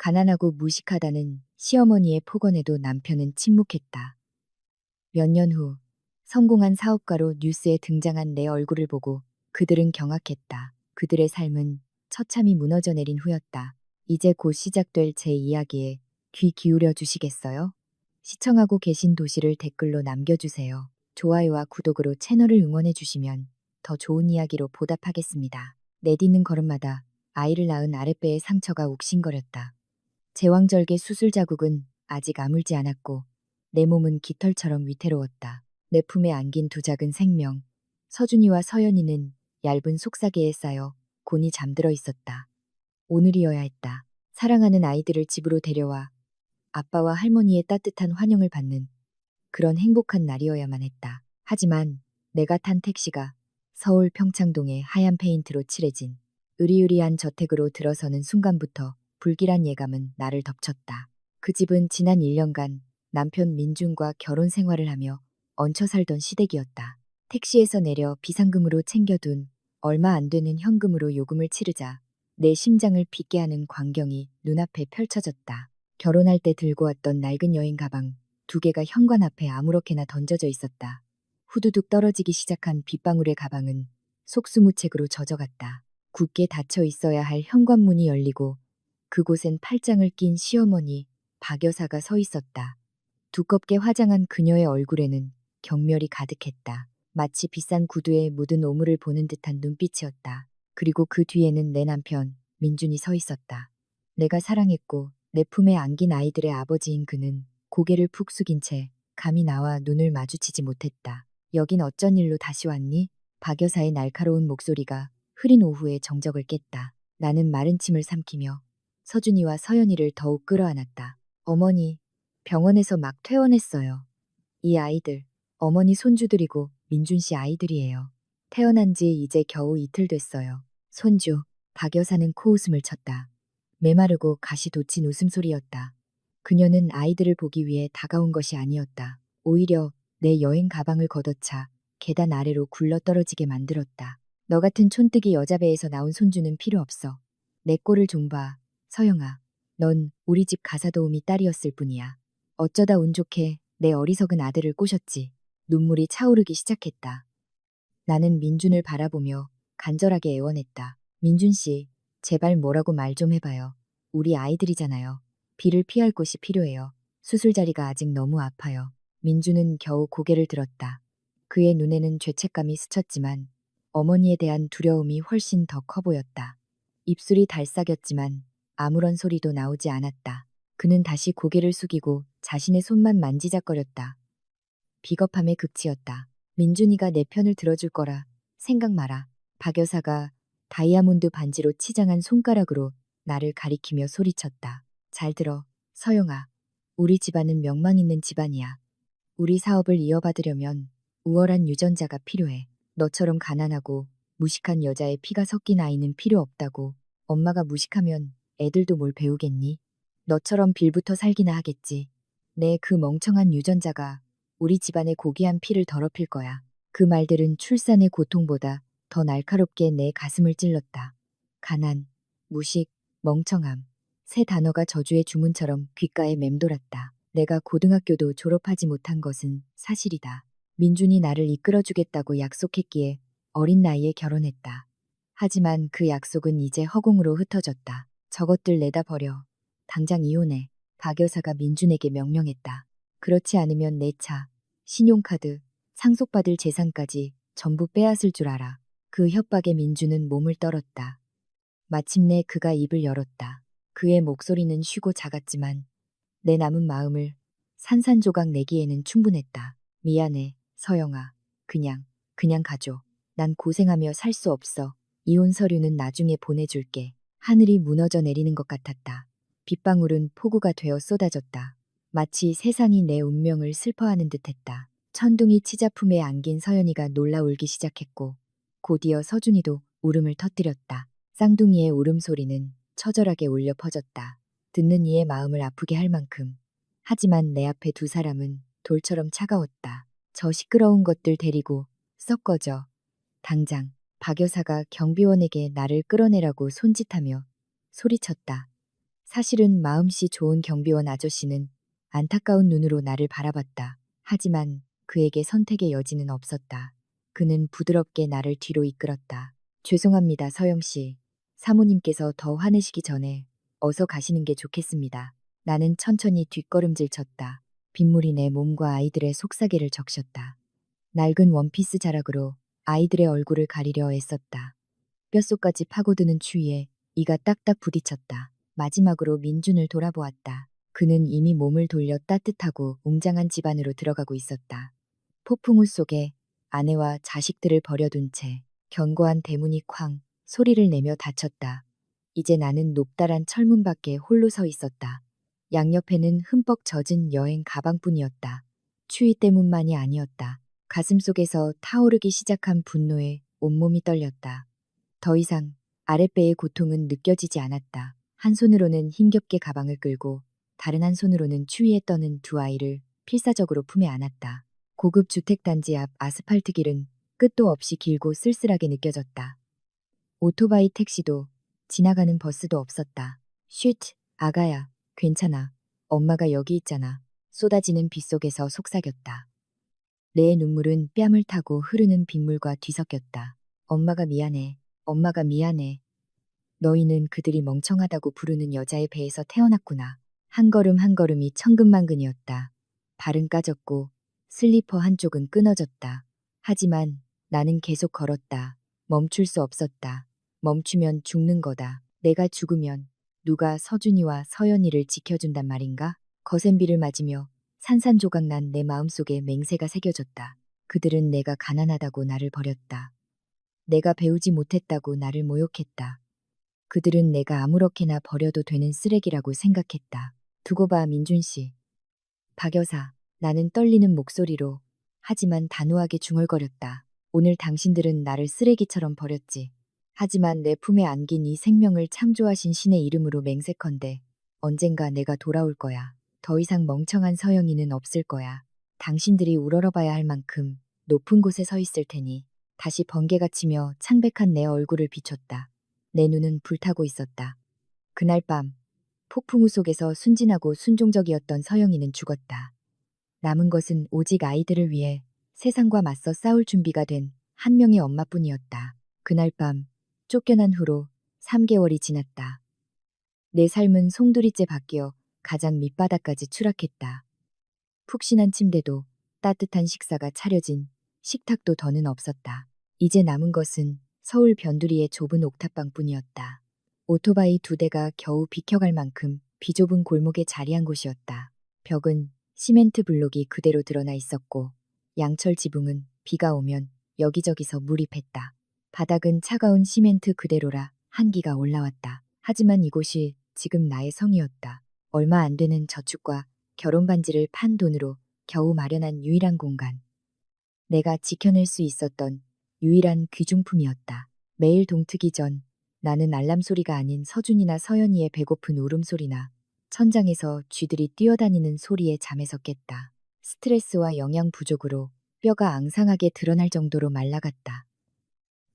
가난하고 무식하다는 시어머니의 폭언에도 남편은 침묵했다. 몇 년 후 성공한 사업가로 뉴스에 등장한 내 얼굴을 보고 그들은 경악했다. 그들의 삶은 처참히 무너져 내린 후였다. 이제 곧 시작될 제 이야기에 귀 기울여 주시겠어요? 시청하고 계신 도시를 댓글로 남겨주세요. 좋아요와 구독으로 채널을 응원해 주시면 더 좋은 이야기로 보답하겠습니다. 내딛는 걸음마다 아이를 낳은 아랫배의 상처가 욱신거렸다. 제왕절개 수술 자국은 아직 아물지 않았고 내 몸은 깃털처럼 위태로웠다. 내 품에 안긴 두 작은 생명, 서준이와 서연이는 얇은 속삭이에 쌓여 곤히 잠들어 있었다. 오늘이어야 했다. 사랑하는 아이들을 집으로 데려와 아빠와 할머니의 따뜻한 환영을 받는 그런 행복한 날이어야만 했다. 하지만 내가 탄 택시가 서울 평창동의 하얀 페인트로 칠해진 으리으리한 저택으로 들어서는 순간부터 불길한 예감은 나를 덮쳤다. 그 집은 지난 1년간 남편 민준과 결혼 생활을 하며 얹혀 살던 시댁이었다. 택시에서 내려 비상금으로 챙겨둔 얼마 안 되는 현금으로 요금을 치르자 내 심장을 빗게 하는 광경이 눈앞에 펼쳐졌다. 결혼할 때 들고 왔던 낡은 여행 가방 2개가 현관 앞에 아무렇게나 던져져 있었다. 후두둑 떨어지기 시작한 빗방울의 가방은 속수무책으로 젖어갔다. 굳게 닫혀 있어야 할 현관문이 열리고 그곳엔 팔짱을 낀 시어머니 박 여사가 서 있었다. 두껍게 화장한 그녀의 얼굴에는 경멸이 가득했다. 마치 비싼 구두에 묻은 오물을 보는 듯한 눈빛이었다. 그리고 그 뒤에는 내 남편 민준이 서 있었다. 내가 사랑했고 내 품에 안긴 아이들의 아버지인 그는 고개를 푹 숙인 채 감히 나와 눈을 마주치지 못했다. 여긴 어쩐 일로 다시 왔니? 박 여사의 날카로운 목소리가 흐린 오후의 정적을 깼다. 나는 마른 침을 삼키며 서준이와 서연이를 더욱 끌어안았다. 어머니, 병원에서 막 퇴원했어요. 이 아이들, 어머니 손주들이고 민준 씨 아이들이에요. 태어난 지 이제 겨우 이틀 됐어요. 손주, 박 여사는 코웃음을 쳤다. 메마르고 가시 돋친 웃음소리였다. 그녀는 아이들을 보기 위해 다가온 것이 아니었다. 오히려 내 여행 가방을 걷어차 계단 아래로 굴러 떨어지게 만들었다. 너 같은 촌뜨기 여자 배에서 나온 손주는 필요 없어. 내 꼴을 좀 봐. 서영아, 넌 우리 집 가사 도우미 딸이었을 뿐이야. 어쩌다 운 좋게 내 어리석은 아들을 꼬셨지. 눈물이 차오르기 시작했다. 나는 민준을 바라보며 간절하게 애원했다. 민준 씨, 제발 뭐라고 말 좀 해봐요. 우리 아이들이잖아요. 비를 피할 곳이 필요해요. 수술 자리가 아직 너무 아파요. 민준은 겨우 고개를 들었다. 그의 눈에는 죄책감이 스쳤지만 어머니에 대한 두려움이 훨씬 더 커 보였다. 입술이 달싹였지만 아무런 소리도 나오지 않았다. 그는 다시 고개를 숙이고 자신의 손만 만지작거렸다. 비겁함의 극치였다. 민준이가 내 편을 들어줄 거라 생각 마라. 박 여사가 다이아몬드 반지로 치장한 손가락으로 나를 가리키며 소리쳤다. 잘 들어, 서영아. 우리 집안은 명망 있는 집안이야. 우리 사업을 이어받으려면 우월한 유전자가 필요해. 너처럼 가난하고 무식한 여자의 피가 섞인 아이는 필요 없다고. 엄마가 무식하면 애들도 뭘 배우겠니? 너처럼 빌부터 살기나 하겠지. 내 그 멍청한 유전자가 우리 집안의 고귀한 피를 더럽힐 거야. 그 말들은 출산의 고통보다 더 날카롭게 내 가슴을 찔렀다. 가난, 무식, 멍청함. 세 단어가 저주의 주문처럼 귓가에 맴돌았다. 내가 고등학교도 졸업하지 못한 것은 사실이다. 민준이 나를 이끌어주겠다고 약속했기에 어린 나이에 결혼했다. 하지만 그 약속은 이제 허공으로 흩어졌다. 저것들 내다 버려. 당장 이혼해. 박 여사가 민준에게 명령했다. 그렇지 않으면 내 차, 신용카드, 상속받을 재산까지 전부 빼앗을 줄 알아. 그 협박에 민준은 몸을 떨었다. 마침내 그가 입을 열었다. 그의 목소리는 쉬고 작았지만 내 남은 마음을 산산조각 내기에는 충분했다. 미안해, 서영아. 그냥 가줘. 난 고생하며 살 수 없어. 이혼 서류는 나중에 보내줄게. 하늘이 무너져 내리는 것 같았다. 빗방울은 폭우가 되어 쏟아졌다. 마치 세상이 내 운명을 슬퍼하는 듯했다. 천둥이 치자품에 안긴 서연이가 놀라 울기 시작했고 곧이어 서준이도 울음을 터뜨렸다. 쌍둥이의 울음소리는 처절하게 울려 퍼졌다. 듣는 이의 마음을 아프게 할 만큼. 하지만 내 앞에 두 사람은 돌처럼 차가웠다. 저 시끄러운 것들 데리고 썩 꺼져. 당장. 박 여사가 경비원에게 나를 끌어내라고 손짓하며 소리쳤다. 사실은 마음씨 좋은 경비원 아저씨는 안타까운 눈으로 나를 바라봤다. 하지만 그에게 선택의 여지는 없었다. 그는 부드럽게 나를 뒤로 이끌었다. 죄송합니다, 서영 씨. 사모님께서 더 화내시기 전에 어서 가시는 게 좋겠습니다. 나는 천천히 뒷걸음질 쳤다. 빗물이 내 몸과 아이들의 속삭이를 적셨다. 낡은 원피스 자락으로 아이들의 얼굴을 가리려 애썼다. 뼛속까지 파고드는 추위에 이가 딱딱 부딪혔다. 마지막으로 민준을 돌아보았다. 그는 이미 몸을 돌려 따뜻하고 웅장한 집 안으로 들어가고 있었다. 폭풍우 속에 아내와 자식들을 버려둔 채 견고한 대문이 쾅 소리를 내며 닫혔다. 이제 나는 높다란 철문 밖에 홀로 서 있었다. 양옆에는 흠뻑 젖은 여행 가방뿐이었다. 추위 때문만이 아니었다. 가슴속에서 타오르기 시작한 분노에 온몸이 떨렸다. 더 이상 아랫배의 고통은 느껴지지 않았다. 한 손으로는 힘겹게 가방을 끌고 다른 한 손으로는 추위에 떠는 두 아이를 필사적으로 품에 안았다. 고급 주택단지 앞 아스팔트 길은 끝도 없이 길고 쓸쓸하게 느껴졌다. 오토바이 택시도 지나가는 버스도 없었다. 쉿, 아가야, 괜찮아. 엄마가 여기 있잖아. 쏟아지는 빗속에서 속삭였다. 내 눈물은 뺨을 타고 흐르는 빗물과 뒤섞였다. 엄마가 미안해. 엄마가 미안해. 너희는 그들이 멍청하다고 부르는 여자의 배에서 태어났구나. 한 걸음 한 걸음이 천근만근이었다. 발은 까졌고 슬리퍼 한쪽은 끊어졌다. 하지만 나는 계속 걸었다. 멈출 수 없었다. 멈추면 죽는 거다. 내가 죽으면 누가 서준이와 서연이를 지켜준단 말인가? 거센 비를 맞으며 산산조각난 내 마음속에 맹세가 새겨졌다. 그들은 내가 가난하다고 나를 버렸다. 내가 배우지 못했다고 나를 모욕했다. 그들은 내가 아무렇게나 버려도 되는 쓰레기라고 생각했다. 두고 봐, 민준 씨. 박 여사, 나는 떨리는 목소리로 하지만 단호하게 중얼거렸다. 오늘 당신들은 나를 쓰레기처럼 버렸지. 하지만 내 품에 안긴 이 생명을 창조하신 신의 이름으로 맹세컨대 언젠가 내가 돌아올 거야. 더 이상 멍청한 서영이는 없을 거야. 당신들이 우러러봐야 할 만큼 높은 곳에 서 있을 테니. 다시 번개가 치며 창백한 내 얼굴을 비췄다. 내 눈은 불타고 있었다. 그날 밤 폭풍우 속에서 순진하고 순종적이었던 서영이는 죽었다. 남은 것은 오직 아이들을 위해 세상과 맞서 싸울 준비가 된 한 명의 엄마뿐이었다. 그날 밤 쫓겨난 후로 3개월이 지났다. 내 삶은 송두리째 바뀌어 가장 밑바닥까지 추락했다. 푹신한 침대도 따뜻한 식사가 차려진 식탁도 더는 없었다. 이제 남은 것은 서울 변두리의 좁은 옥탑방뿐이었다. 오토바이 2대가 겨우 비켜갈 만큼 비좁은 골목에 자리한 곳이었다. 벽은 시멘트 블록이 그대로 드러나 있었고 양철 지붕은 비가 오면 여기저기서 물이 팼다. 바닥은 차가운 시멘트 그대로라 한기가 올라왔다. 하지만 이곳이 지금 나의 성이었다. 얼마 안 되는 저축과 결혼 반지를 판 돈으로 겨우 마련한 유일한 공간. 내가 지켜낼 수 있었던 유일한 귀중품이었다. 매일 동트기 전 나는 알람 소리가 아닌 서준이나 서연이의 배고픈 울음소리나 천장에서 쥐들이 뛰어다니는 소리에 잠에서 깼다. 스트레스와 영양 부족으로 뼈가 앙상하게 드러날 정도로 말라갔다.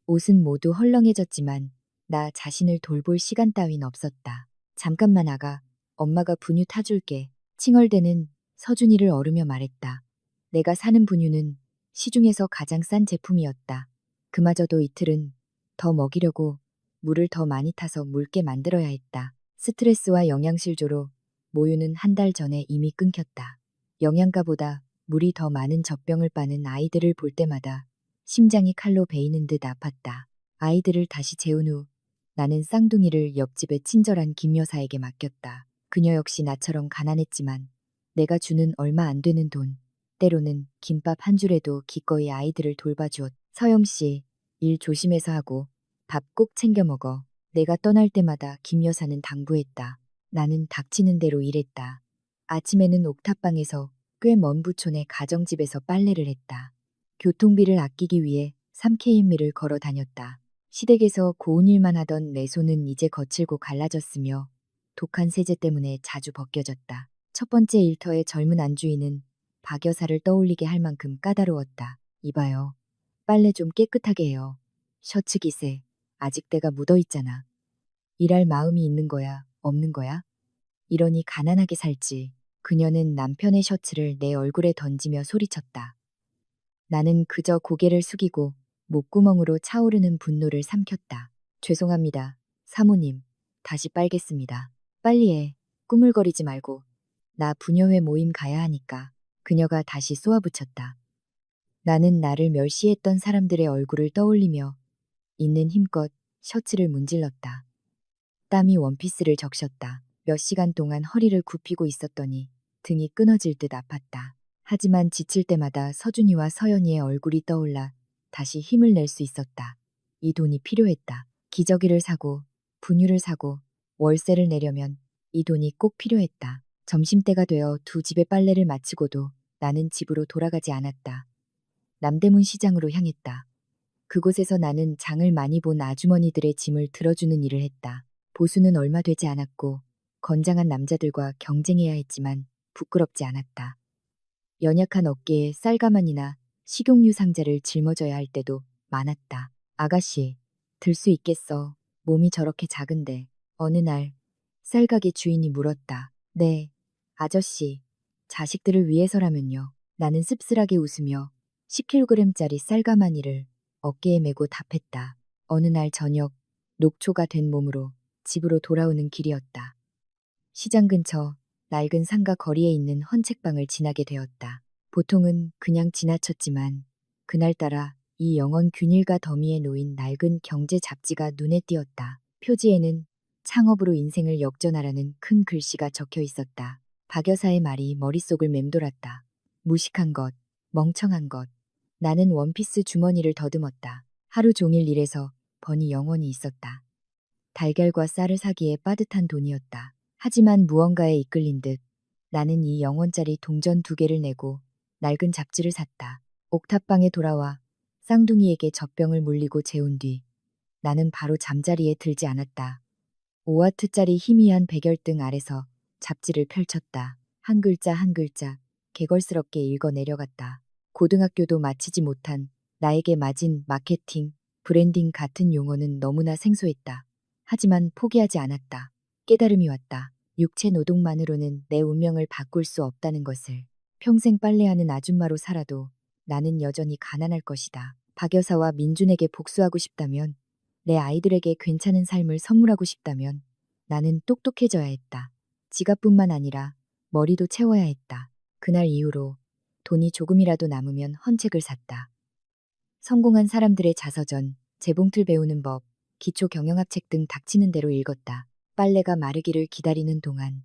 옷은 모두 헐렁해졌지만 나 자신을 돌볼 시간 따윈 없었다. 잠깐만 아가, 엄마가 분유 타줄게. 칭얼대는 서준이를 어루며 말했다. 내가 사는 분유는 시중에서 가장 싼 제품이었다. 그마저도 이틀은 더 먹이려고 물을 더 많이 타서 묽게 만들어야 했다. 스트레스와 영양실조로 모유는 한 달 전에 이미 끊겼다. 영양가보다 물이 더 많은 젖병을 빠는 아이들을 볼 때마다 심장이 칼로 베이는 듯 아팠다. 아이들을 다시 재운 후 나는 쌍둥이를 옆집의 친절한 김 여사에게 맡겼다. 그녀 역시 나처럼 가난했지만 내가 주는 얼마 안 되는 돈, 때로는 김밥 한 줄에도 기꺼이 아이들을 돌봐주었다. 서영 씨, 일 조심해서 하고 밥 꼭 챙겨 먹어. 내가 떠날 때마다 김 여사는 당부했다. 나는 닥치는 대로 일했다. 아침에는 옥탑방에서 꽤 먼 부촌의 가정집에서 빨래를 했다. 교통비를 아끼기 위해 3km를 걸어 다녔다. 시댁에서 고운 일만 하던 내 손은 이제 거칠고 갈라졌으며 독한 세제 때문에 자주 벗겨졌다. 첫 번째 일터의 젊은 안주인은 박 여사를 떠올리게 할 만큼 까다로웠다. 이봐요. 빨래 좀 깨끗하게 해요. 셔츠 기세. 아직 때가 묻어있잖아. 일할 마음이 있는 거야, 없는 거야? 이러니 가난하게 살지. 그녀는 남편의 셔츠를 내 얼굴에 던지며 소리쳤다. 나는 그저 고개를 숙이고 목구멍으로 차오르는 분노를 삼켰다. 죄송합니다. 사모님. 다시 빨겠습니다. 빨리 해. 꾸물거리지 말고. 나 부녀회 모임 가야 하니까. 그녀가 다시 쏘아붙였다. 나는 나를 멸시했던 사람들의 얼굴을 떠올리며 있는 힘껏 셔츠를 문질렀다. 땀이 원피스를 적셨다. 몇 시간 동안 허리를 굽히고 있었더니 등이 끊어질 듯 아팠다. 하지만 지칠 때마다 서준이와 서연이의 얼굴이 떠올라 다시 힘을 낼 수 있었다. 이 돈이 필요했다. 기저귀를 사고 분유를 사고 월세를 내려면 이 돈이 꼭 필요했다. 점심때가 되어 두 집의 빨래를 마치고도 나는 집으로 돌아가지 않았다. 남대문 시장으로 향했다. 그곳에서 나는 장을 많이 본 아주머니들의 짐을 들어주는 일을 했다. 보수는 얼마 되지 않았고 건장한 남자들과 경쟁해야 했지만 부끄럽지 않았다. 연약한 어깨에 쌀가마니나 식용유 상자를 짊어져야 할 때도 많았다. 아가씨, 들 수 있겠어. 몸이 저렇게 작은데. 어느 날 쌀가게 주인이 물었다. 네, 아저씨. 자식들을 위해서라면요. 나는 씁쓸하게 웃으며 10kg짜리 쌀가마니를 어깨에 메고 답했다. 어느 날 저녁 녹초가 된 몸으로 집으로 돌아오는 길이었다. 시장 근처 낡은 상가 거리에 있는 헌책방을 지나게 되었다. 보통은 그냥 지나쳤지만 그날따라 이 영원 균일과 더미에 놓인 낡은 경제 잡지가 눈에 띄었다. 표지에는 창업으로 인생을 역전하라는 큰 글씨가 적혀 있었다. 박 여사의 말이 머릿속을 맴돌았다. 무식한 것, 멍청한 것. 나는 원피스 주머니를 더듬었다. 하루 종일 일해서 번이 영원히 있었다. 달걀과 쌀을 사기에 빠듯한 돈이었다. 하지만 무언가에 이끌린 듯 나는 이 영원짜리 동전 2개를 내고 낡은 잡지를 샀다. 옥탑방에 돌아와 쌍둥이에게 젖병을 물리고 재운 뒤 나는 바로 잠자리에 들지 않았다. 5와트짜리 희미한 백열등 아래서 잡지를 펼쳤다. 한 글자 한 글자 개걸스럽게 읽어 내려갔다. 고등학교도 마치지 못한 나에게 맞은 마케팅, 브랜딩 같은 용어는 너무나 생소했다. 하지만 포기하지 않았다. 깨달음이 왔다. 육체 노동만으로는 내 운명을 바꿀 수 없다는 것을. 평생 빨래하는 아줌마로 살아도 나는 여전히 가난할 것이다. 박 여사와 민준에게 복수하고 싶다면, 내 아이들에게 괜찮은 삶을 선물하고 싶다면 나는 똑똑해져야 했다. 지갑뿐만 아니라 머리도 채워야 했다. 그날 이후로 돈이 조금이라도 남으면 헌책을 샀다. 성공한 사람들의 자서전, 재봉틀 배우는 법, 기초 경영학책 등 닥치는 대로 읽었다. 빨래가 마르기를 기다리는 동안,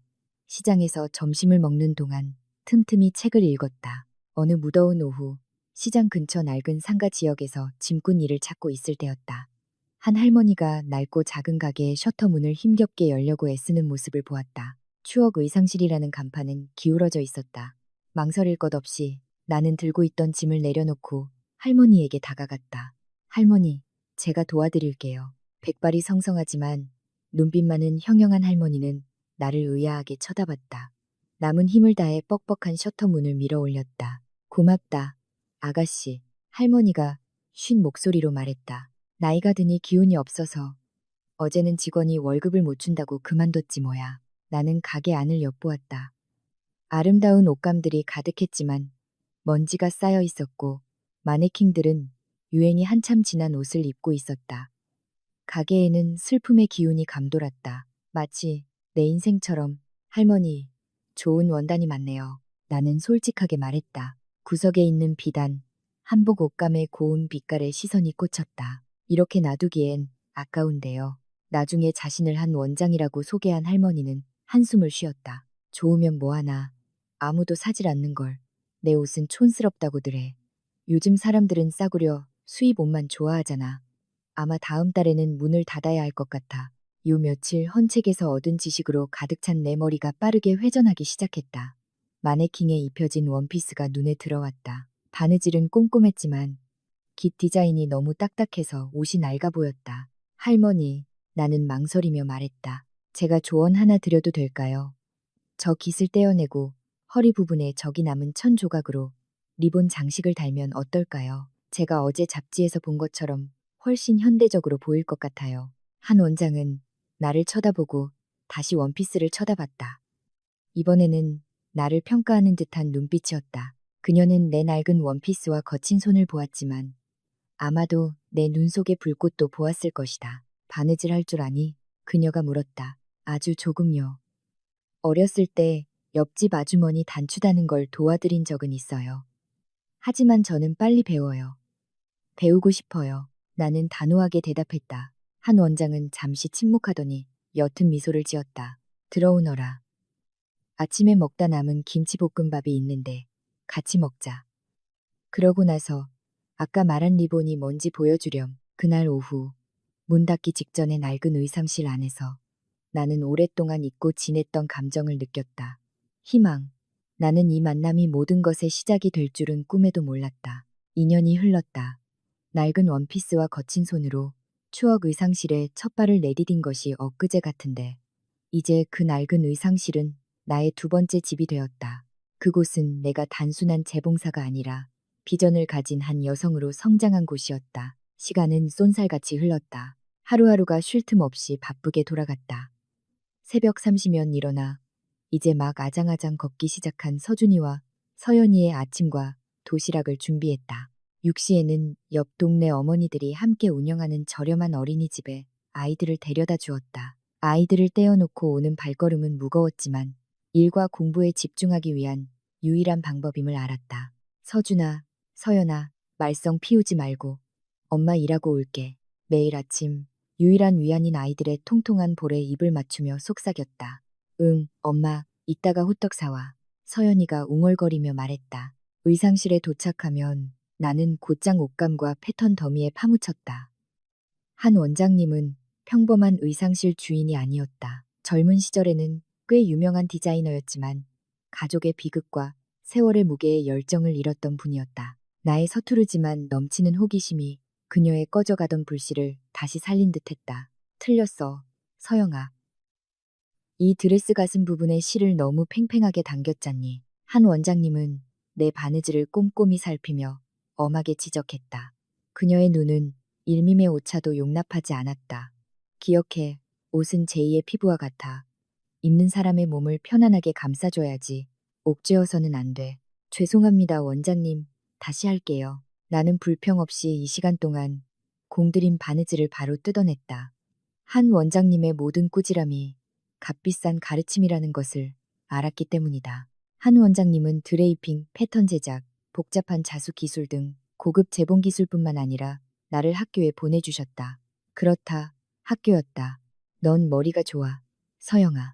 시장에서 점심을 먹는 동안 틈틈이 책을 읽었다. 어느 무더운 오후, 시장 근처 낡은 상가 지역에서 짐꾼 일을 찾고 있을 때였다. 한 할머니가 낡고 작은 가게의 셔터 문을 힘겹게 열려고 애쓰는 모습을 보았다. 추억 의상실이라는 간판은 기울어져 있었다. 망설일 것 없이 나는 들고 있던 짐을 내려놓고 할머니에게 다가갔다. 할머니, 제가 도와드릴게요. 백발이 성성하지만 눈빛만은 형형한 할머니는 나를 의아하게 쳐다봤다. 남은 힘을 다해 뻑뻑한 셔터 문을 밀어 올렸다. 고맙다, 아가씨. 할머니가 쉰 목소리로 말했다. 나이가 드니 기운이 없어서 어제는 직원이 월급을 못 준다고 그만뒀지 뭐야. 나는 가게 안을 엿보았다. 아름다운 옷감들이 가득했지만 먼지가 쌓여 있었고 마네킹들은 유행이 한참 지난 옷을 입고 있었다. 가게에는 슬픔의 기운이 감돌았다. 마치 내 인생처럼. 할머니, 좋은 원단이 많네요. 나는 솔직하게 말했다. 구석에 있는 비단, 한복 옷감의 고운 빛깔에 시선이 꽂혔다. 이렇게 놔두기엔 아까운데요. 나중에 자신을 한 원장이라고 소개한 할머니는 한숨을 쉬었다. 좋으면 뭐하나. 아무도 사질 않는 걸. 내 옷은 촌스럽다고들 해. 요즘 사람들은 싸구려 수입 옷만 좋아하잖아. 아마 다음 달에는 문을 닫아야 할 것 같아. 요 며칠 헌책에서 얻은 지식으로 가득 찬 내 머리가 빠르게 회전하기 시작했다. 마네킹에 입혀진 원피스가 눈에 들어왔다. 바느질은 꼼꼼했지만 깃 디자인이 너무 딱딱해서 옷이 낡아 보였다. 할머니, 나는 망설이며 말했다. 제가 조언 하나 드려도 될까요? 저 깃을 떼어내고 허리 부분에 적이 남은 천 조각으로 리본 장식을 달면 어떨까요? 제가 어제 잡지에서 본 것처럼 훨씬 현대적으로 보일 것 같아요. 한 원장은 나를 쳐다보고 다시 원피스를 쳐다봤다. 이번에는 나를 평가하는 듯한 눈빛이었다. 그녀는 내 낡은 원피스와 거친 손을 보았지만 아마도 내 눈 속의 불꽃도 보았을 것이다. 바느질 할 줄 아니? 그녀가 물었다. 아주 조금요. 어렸을 때 옆집 아주머니 단추 다는 걸 도와드린 적은 있어요. 하지만 저는 빨리 배워요. 배우고 싶어요. 나는 단호하게 대답했다. 한 원장은 잠시 침묵하더니 옅은 미소를 지었다. 들어오너라. 아침에 먹다 남은 김치볶음밥이 있는데 같이 먹자. 그러고 나서 아까 말한 리본이 뭔지 보여주렴. 그날 오후 문 닫기 직전에 낡은 의상실 안에서 나는 오랫동안 잊고 지냈던 감정을 느꼈다. 희망. 나는 이 만남이 모든 것의 시작이 될 줄은 꿈에도 몰랐다. 2년이 흘렀다. 낡은 원피스와 거친 손으로 추억 의상실에 첫 발을 내디딘 것이 엊그제 같은데 이제 그 낡은 의상실은 나의 두 번째 집이 되었다. 그곳은 내가 단순한 재봉사가 아니라 비전을 가진 한 여성으로 성장한 곳이었다. 시간은 쏜살같이 흘렀다. 하루하루가 쉴 틈 없이 바쁘게 돌아갔다. 새벽 3시면 일어나 이제 막 아장아장 걷기 시작한 서준이와 서연이의 아침과 도시락을 준비했다. 6시에는 옆 동네 어머니들이 함께 운영하는 저렴한 어린이집에 아이들을 데려다 주었다. 아이들을 떼어놓고 오는 발걸음은 무거웠지만 일과 공부에 집중하기 위한 유일한 방법임을 알았다. 서준아, 서연아, 말썽 피우지 말고 엄마 일하고 올게. 매일 아침 유일한 위안인 아이들의 통통한 볼에 입을 맞추며 속삭였다. 응, 엄마, 이따가 호떡 사와. 서연이가 웅얼거리며 말했다. 의상실에 도착하면 나는 곧장 옷감과 패턴 더미에 파묻혔다. 한 원장님은 평범한 의상실 주인이 아니었다. 젊은 시절에는 꽤 유명한 디자이너였지만 가족의 비극과 세월의 무게에 열정을 잃었던 분이었다. 나의 서투르지만 넘치는 호기심이 그녀의 꺼져가던 불씨를 다시 살린 듯했다. 틀렸어, 서영아. 이 드레스 가슴 부분에 실을 너무 팽팽하게 당겼잖니. 한 원장님은 내 바느질을 꼼꼼히 살피며 엄하게 지적했다. 그녀의 눈은 일밈의 오차도 용납하지 않았다. 기억해, 옷은 제2의 피부와 같아. 입는 사람의 몸을 편안하게 감싸줘야지. 옥죄어서는 안 돼. 죄송합니다, 원장님. 다시 할게요. 나는 불평 없이 이 시간 동안 공들인 바느질을 바로 뜯어냈다. 한 원장님의 모든 꾸지람이 값비싼 가르침이라는 것을 알았기 때문이다. 한 원장님은 드레이핑, 패턴 제작, 복잡한 자수 기술 등 고급 재봉 기술뿐만 아니라 나를 학교에 보내주셨다. 그렇다. 학교였다. 넌 머리가 좋아. 서영아.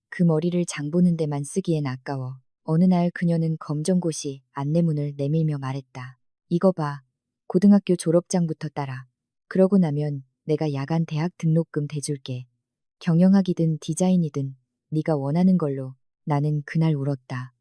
그 머리를 장 보는 데만 쓰기엔 아까워. 어느 날 그녀는 검정고시 안내문을 내밀며 말했다. 이거 봐. 고등학교 졸업장부터 따라. 그러고 나면 내가 야간 대학 등록금 대줄게. 경영학이든 디자인이든 네가 원하는 걸로. 나는 그날 울었다.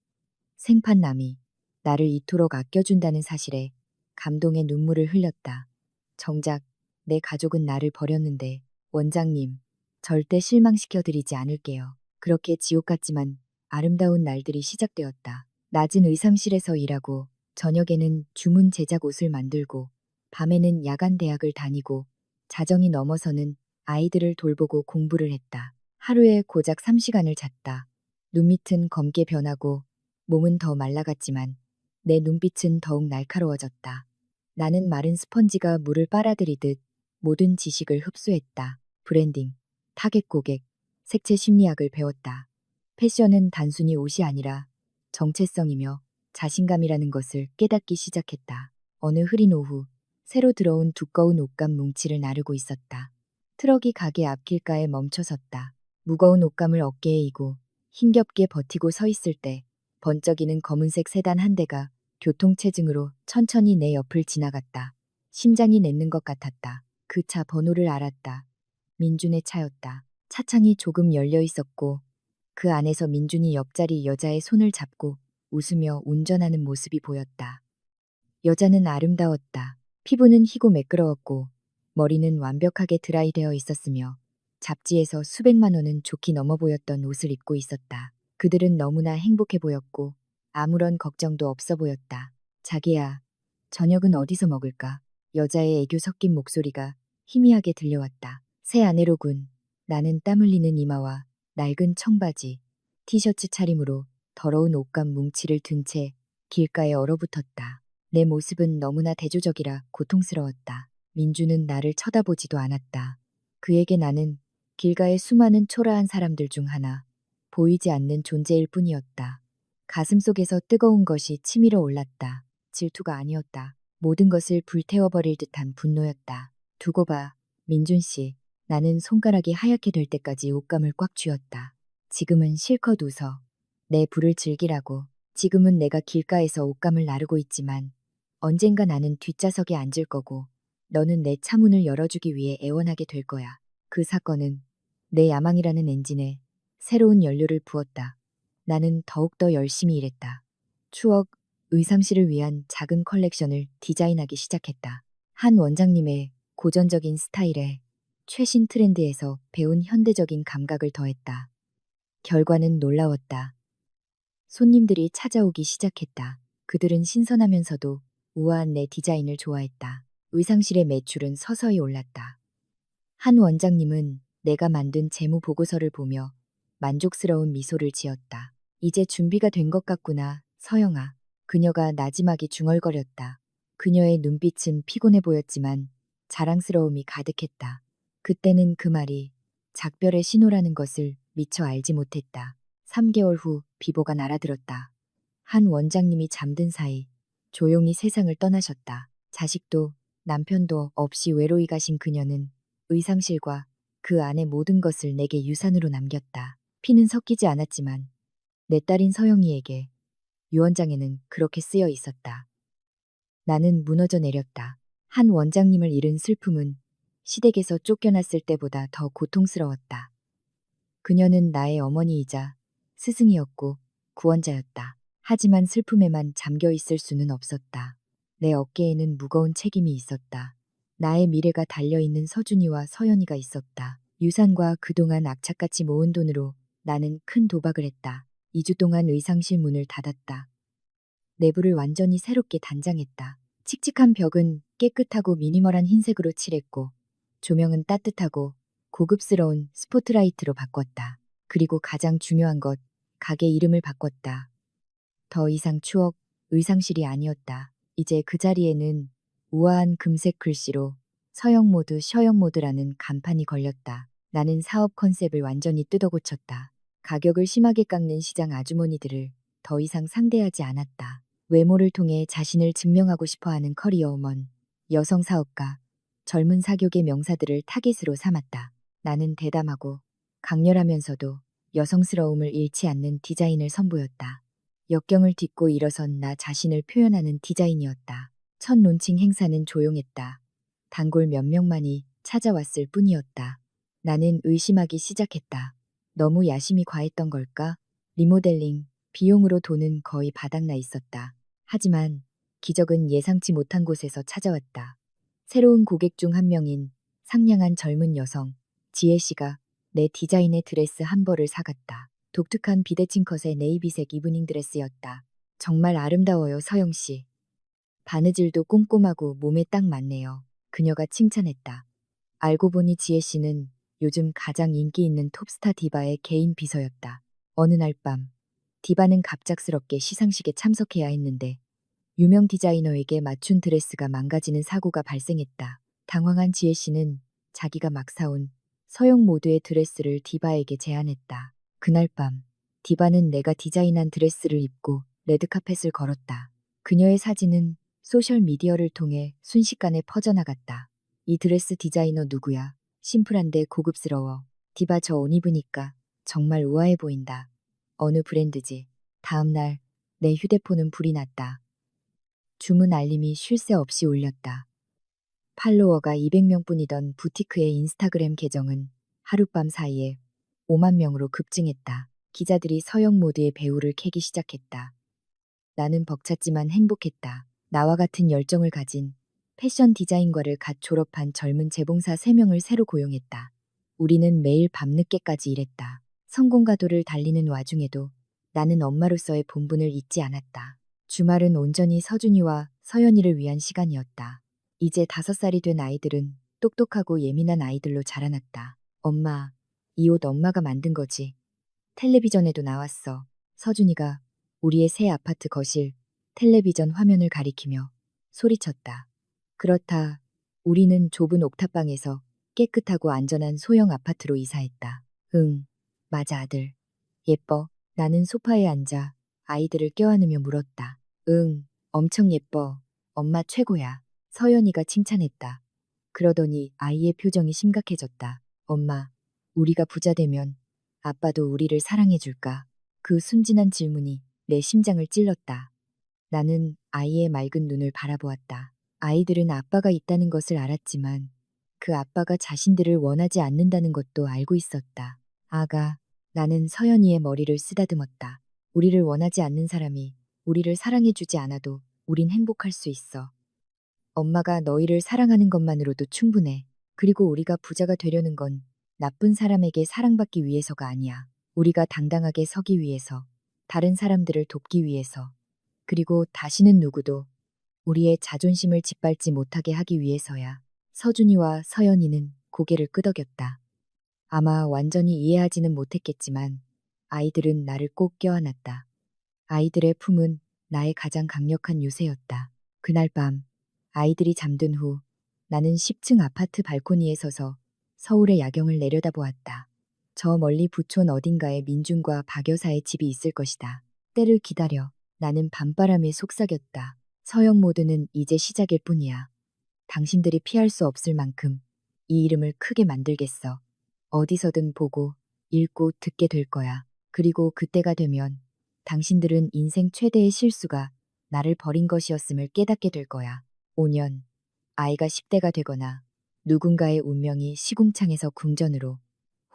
생판남이 나를 이토록 아껴준다는 사실에 감동의 눈물을 흘렸다. 정작 내 가족은 나를 버렸는데 원장님, 절대 실망시켜드리지 않을게요. 그렇게 지옥 같지만 아름다운 날들이 시작되었다. 낮은 의상실에서 일하고 저녁에는 주문 제작 옷을 만들고 밤에는 야간 대학을 다니고 자정이 넘어서는 아이들을 돌보고 공부를 했다. 하루에 고작 3시간을 잤다. 눈밑은 검게 변하고 몸은 더 말라갔지만 내 눈빛은 더욱 날카로워졌다. 나는 마른 스펀지가 물을 빨아들이듯 모든 지식을 흡수했다. 브랜딩, 타겟 고객, 색채 심리학을 배웠다. 패션은 단순히 옷이 아니라 정체성이며 자신감이라는 것을 깨닫기 시작했다. 어느 흐린 오후, 새로 들어온 두꺼운 옷감 뭉치를 나르고 있었다. 트럭이 가게 앞길가에 멈춰섰다. 무거운 옷감을 어깨에 이고 힘겹게 버티고 서 있을 때 번쩍이는 검은색 세단 한 대가 교통체증으로 천천히 내 옆을 지나갔다. 심장이 멎는 것 같았다. 그 차 번호를 알았다. 민준의 차였다. 차창이 조금 열려 있었고 그 안에서 민준이 옆자리 여자의 손을 잡고 웃으며 운전하는 모습이 보였다. 여자는 아름다웠다. 피부는 희고 매끄러웠고 머리는 완벽하게 드라이되어 있었으며 잡지에서 수백만 원은 좋게 넘어 보였던 옷을 입고 있었다. 그들은 너무나 행복해 보였고 아무런 걱정도 없어 보였다. 자기야, 저녁은 어디서 먹을까? 여자의 애교 섞인 목소리가 희미하게 들려왔다. 새 아내로군. 나는 땀 흘리는 이마와 낡은 청바지, 티셔츠 차림으로 더러운 옷감 뭉치를 든 채 길가에 얼어붙었다. 내 모습은 너무나 대조적이라 고통스러웠다. 민주는 나를 쳐다보지도 않았다. 그에게 나는 길가의 수많은 초라한 사람들 중 하나, 보이지 않는 존재일 뿐이었다. 가슴속에서 뜨거운 것이 치밀어 올랐다. 질투가 아니었다. 모든 것을 불태워버릴 듯한 분노였다. 두고 봐, 민준 씨. 나는 손가락이 하얗게 될 때까지 옷감을 꽉 쥐었다. 지금은 실컷 웃어. 내 불을 즐기라고. 지금은 내가 길가에서 옷감을 나르고 있지만 언젠가 나는 뒷좌석에 앉을 거고 너는 내 차문을 열어주기 위해 애원하게 될 거야. 그 사건은 내 야망이라는 엔진에 새로운 연료를 부었다. 나는 더욱더 열심히 일했다. 추억, 의상실을 위한 작은 컬렉션을 디자인하기 시작했다. 한 원장님의 고전적인 스타일에 최신 트렌드에서 배운 현대적인 감각을 더했다. 결과는 놀라웠다. 손님들이 찾아오기 시작했다. 그들은 신선하면서도 우아한 내 디자인을 좋아했다. 의상실의 매출은 서서히 올랐다. 한 원장님은 내가 만든 재무 보고서를 보며 만족스러운 미소를 지었다. 이제 준비가 된 것 같구나, 서영아. 그녀가 나지막이 중얼거렸다. 그녀의 눈빛은 피곤해 보였지만 자랑스러움이 가득했다. 그때는 그 말이 작별의 신호라는 것을 미처 알지 못했다. 3개월 후 비보가 날아들었다. 한 원장님이 잠든 사이 조용히 세상을 떠나셨다. 자식도 남편도 없이 외로이 가신 그녀는 의상실과 그 안의 모든 것을 내게 유산으로 남겼다. 피는 섞이지 않았지만 내 딸인 서영이에게 유언장에는 그렇게 쓰여 있었다. 나는 무너져 내렸다. 한 원장님을 잃은 슬픔은 시댁에서 쫓겨났을 때보다 더 고통스러웠다. 그녀는 나의 어머니이자 스승이었고 구원자였다. 하지만 슬픔에만 잠겨 있을 수는 없었다. 내 어깨에는 무거운 책임이 있었다. 나의 미래가 달려있는 서준이와 서연이가 있었다. 유산과 그동안 악착같이 모은 돈으로 나는 큰 도박을 했다. 2주 동안 의상실 문을 닫았다. 내부를 완전히 새롭게 단장했다. 칙칙한 벽은 깨끗하고 미니멀한 흰색으로 칠했고 조명은 따뜻하고 고급스러운 스포트라이트로 바꿨다. 그리고 가장 중요한 것, 가게 이름을 바꿨다. 더 이상 추억, 의상실이 아니었다. 이제 그 자리에는 우아한 금색 글씨로 서영 모드, 셔영 모드라는 간판이 걸렸다. 나는 사업 컨셉을 완전히 뜯어고쳤다. 가격을 심하게 깎는 시장 아주머니들을 더 이상 상대하지 않았다. 외모를 통해 자신을 증명하고 싶어하는 커리어우먼, 여성 사업가, 젊은 사교계 명사들을 타깃으로 삼았다. 나는 대담하고 강렬하면서도 여성스러움을 잃지 않는 디자인을 선보였다. 역경을 딛고 일어선 나 자신을 표현하는 디자인이었다. 첫 론칭 행사는 조용했다. 단골 몇 명만이 찾아왔을 뿐이었다. 나는 의심하기 시작했다. 너무 야심이 과했던 걸까? 리모델링, 비용으로 돈은 거의 바닥나 있었다. 하지만 기적은 예상치 못한 곳에서 찾아왔다. 새로운 고객 중 한 명인 상냥한 젊은 여성, 지혜 씨가 내 디자인의 드레스 한 벌을 사갔다. 독특한 비대칭 컷의 네이비색 이브닝 드레스였다. 정말 아름다워요, 서영 씨. 바느질도 꼼꼼하고 몸에 딱 맞네요. 그녀가 칭찬했다. 알고 보니 지혜 씨는 요즘 가장 인기 있는 톱스타 디바의 개인 비서였다. 어느 날 밤, 디바는 갑작스럽게 시상식에 참석해야 했는데 유명 디자이너에게 맞춘 드레스가 망가지는 사고가 발생했다. 당황한 지혜 씨는 자기가 막 사온 서영 모드의 드레스를 디바에게 제안했다. 그날 밤, 디바는 내가 디자인한 드레스를 입고 레드카펫을 걸었다. 그녀의 사진은 소셜미디어를 통해 순식간에 퍼져나갔다. 이 드레스 디자이너 누구야? 심플한데 고급스러워. 디바 저 옷 입으니까 정말 우아해 보인다. 어느 브랜드지? 다음날 내 휴대폰은 불이 났다. 주문 알림이 쉴 새 없이 울렸다. 팔로워가 200명뿐이던 부티크의 인스타그램 계정은 하룻밤 사이에 5만 명으로 급증했다. 기자들이 서영 모드의 배우를 캐기 시작했다. 나는 벅찼지만 행복했다. 나와 같은 열정을 가진 패션 디자인과를 갓 졸업한 젊은 재봉사 3명을 새로 고용했다. 우리는 매일 밤늦게까지 일했다. 성공 가도를 달리는 와중에도 나는 엄마로서의 본분을 잊지 않았다. 주말은 온전히 서준이와 서연이를 위한 시간이었다. 이제 5살이 된 아이들은 똑똑하고 예민한 아이들로 자라났다. 엄마, 이 옷 엄마가 만든 거지. 텔레비전에도 나왔어. 서준이가 우리의 새 아파트 거실 텔레비전 화면을 가리키며 소리쳤다. 그렇다. 우리는 좁은 옥탑방에서 깨끗하고 안전한 소형 아파트로 이사했다. 응, 맞아 아들. 예뻐. 나는 소파에 앉아 아이들을 껴안으며 물었다. 응, 엄청 예뻐. 엄마 최고야. 서연이가 칭찬했다. 그러더니 아이의 표정이 심각해졌다. 엄마, 우리가 부자 되면 아빠도 우리를 사랑해줄까? 그 순진한 질문이 내 심장을 찔렀다. 나는 아이의 맑은 눈을 바라보았다. 아이들은 아빠가 있다는 것을 알았지만 그 아빠가 자신들을 원하지 않는다는 것도 알고 있었다. 아가, 나는 서연이의 머리를 쓰다듬었다. 우리를 원하지 않는 사람이 우리를 사랑해주지 않아도 우린 행복할 수 있어. 엄마가 너희를 사랑하는 것만으로도 충분해. 그리고 우리가 부자가 되려는 건 나쁜 사람에게 사랑받기 위해서가 아니야. 우리가 당당하게 서기 위해서, 다른 사람들을 돕기 위해서, 그리고 다시는 누구도 우리의 자존심을 짓밟지 못하게 하기 위해서야. 서준이와 서연이는 고개를 끄덕였다. 아마 완전히 이해하지는 못했겠지만 아이들은 나를 꼭 껴안았다. 아이들의 품은 나의 가장 강력한 요새였다. 그날 밤 아이들이 잠든 후 나는 10층 아파트 발코니에 서서 서울의 야경을 내려다보았다. 저 멀리 부촌 어딘가에 민준과 박 여사의 집이 있을 것이다. 때를 기다려. 나는 밤바람에 속삭였다. 서영 모드는 이제 시작일 뿐이야. 당신들이 피할 수 없을 만큼 이 이름을 크게 만들겠어. 어디서든 보고, 읽고, 듣게 될 거야. 그리고 그때가 되면 당신들은 인생 최대의 실수가 나를 버린 것이었음을 깨닫게 될 거야. 5년, 아이가 10대가 되거나 누군가의 운명이 시궁창에서 궁전으로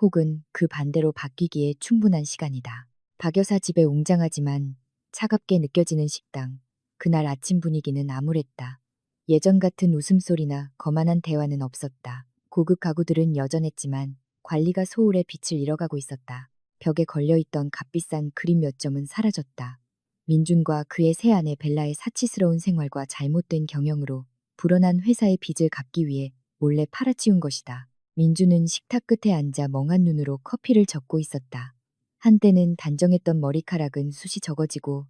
혹은 그 반대로 바뀌기에 충분한 시간이다. 박 여사 집에 웅장하지만 차갑게 느껴지는 식당. 그날 아침 분위기는 암울했다. 예전 같은 웃음소리나 거만한 대화는 없었다. 고급 가구들은 여전했지만 관리가 소울의 빛을 잃어가고 있었다. 벽에 걸려있던 값비싼 그림 몇 점은 사라졌다. 민준과 그의 새 아내 벨라의 사치스러운 생활과 잘못된 경영으로 불어난 회사의 빚을 갚기 위해 몰래 팔아치운 것이다. 민준은 식탁 끝에 앉아 멍한 눈으로 커피를 적고 있었다. 한때는 단정했던 머리카락은 숱이 적어지고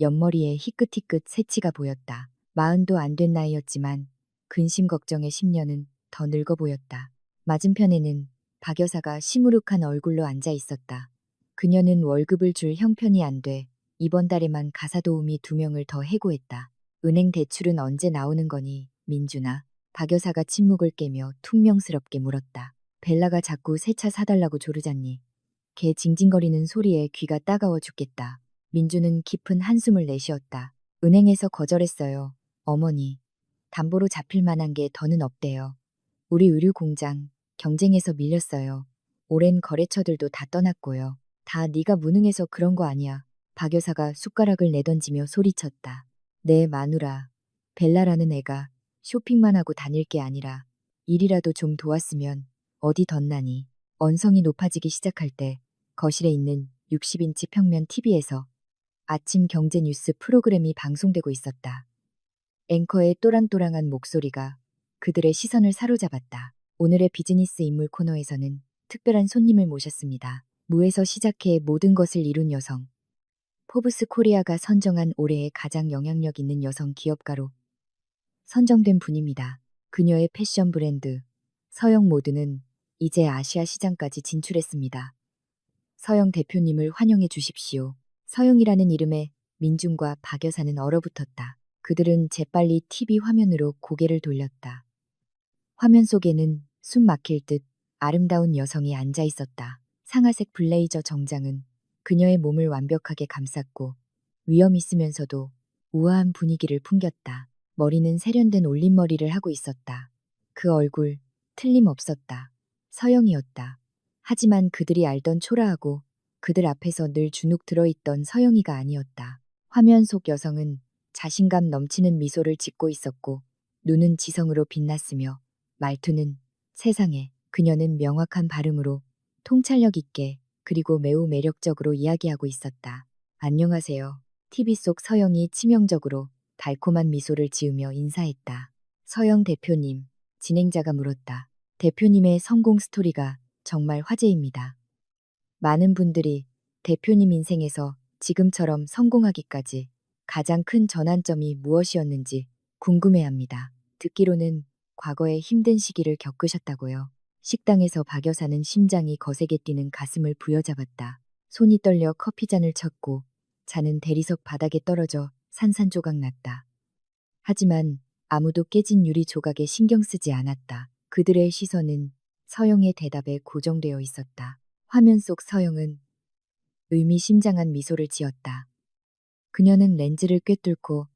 옆머리에 희끗희끗 새치가 보였다. 40도 안 된 나이였지만 근심 걱정의 10년은 더 늙어 보였다. 맞은편에는 박 여사가 시무룩한 얼굴로 앉아 있었다. 그녀는 월급을 줄 형편이 안 돼 이번 달에만 가사 도우미 2명을 더 해고했다. 은행 대출은 언제 나오는 거니, 민준아? 박 여사가 침묵을 깨며 퉁명스럽게 물었다. 벨라가 자꾸 새 차 사달라고 조르잖니. 걔 징징거리는 소리에 귀가 따가워 죽겠다. 민준은 깊은 한숨을 내쉬었다. 은행에서 거절했어요. 어머니. 담보로 잡힐 만한 게 더는 없대요. 우리 의류 공장 경쟁에서 밀렸어요. 오랜 거래처들도 다 떠났고요. 다 네가 무능해서 그런 거 아니야. 박 여사가 숟가락을 내던지며 소리쳤다. 내 마누라. 벨라라는 애가 쇼핑만 하고 다닐 게 아니라 일이라도 좀 도왔으면 어디 덧나니. 언성이 높아지기 시작할 때 거실에 있는 60인치 평면 TV에서 아침 경제 뉴스 프로그램이 방송되고 있었다. 앵커의 또랑또랑한 목소리가 그들의 시선을 사로잡았다. 오늘의 비즈니스 인물 코너에서는 특별한 손님을 모셨습니다. 무에서 시작해 모든 것을 이룬 여성. 포브스 코리아가 선정한 올해의 가장 영향력 있는 여성 기업가로 선정된 분입니다. 그녀의 패션 브랜드 서영 모드는 이제 아시아 시장까지 진출했습니다. 서영 대표님을 환영해 주십시오. 서영이라는 이름에 민준과 박 여사는 얼어붙었다. 그들은 재빨리 TV 화면으로 고개를 돌렸다. 화면 속에는 숨 막힐 듯 아름다운 여성이 앉아 있었다. 상아색 블레이저 정장은 그녀의 몸을 완벽하게 감쌌고 위험 있으면서도 우아한 분위기를 풍겼다. 머리는 세련된 올림머리를 하고 있었다. 그 얼굴 틀림없었다. 서영이었다. 하지만 그들이 알던 초라하고 그들 앞에서 늘 주눅 들어있던 서영이가 아니었다. 화면 속 여성은 자신감 넘치는 미소를 짓고 있었고 눈은 지성으로 빛났으며 말투는 세상에. 그녀는 명확한 발음으로 통찰력 있게 그리고 매우 매력적으로 이야기하고 있었다. 안녕하세요. TV 속 서영이 치명적으로 달콤한 미소를 지으며 인사했다. 서영 대표님, 진행자가 물었다. 대표님의 성공 스토리가 정말 화제입니다. 많은 분들이 대표님 인생에서 지금처럼 성공하기까지 가장 큰 전환점이 무엇이었는지 궁금해합니다. 듣기로는 과거에 힘든 시기를 겪으셨다고요. 식당에서 박 여사는 심장이 거세게 뛰는 가슴을 부여잡았다. 손이 떨려 커피잔을 쳤고 잔은 대리석 바닥에 떨어져 산산조각 났다. 하지만 아무도 깨진 유리 조각에 신경 쓰지 않았다. 그들의 시선은 서영의 대답에 고정되어 있었다. 화면 속 서영은 의미심장한 미소를 지었다. 그녀는 렌즈를 꿰뚫고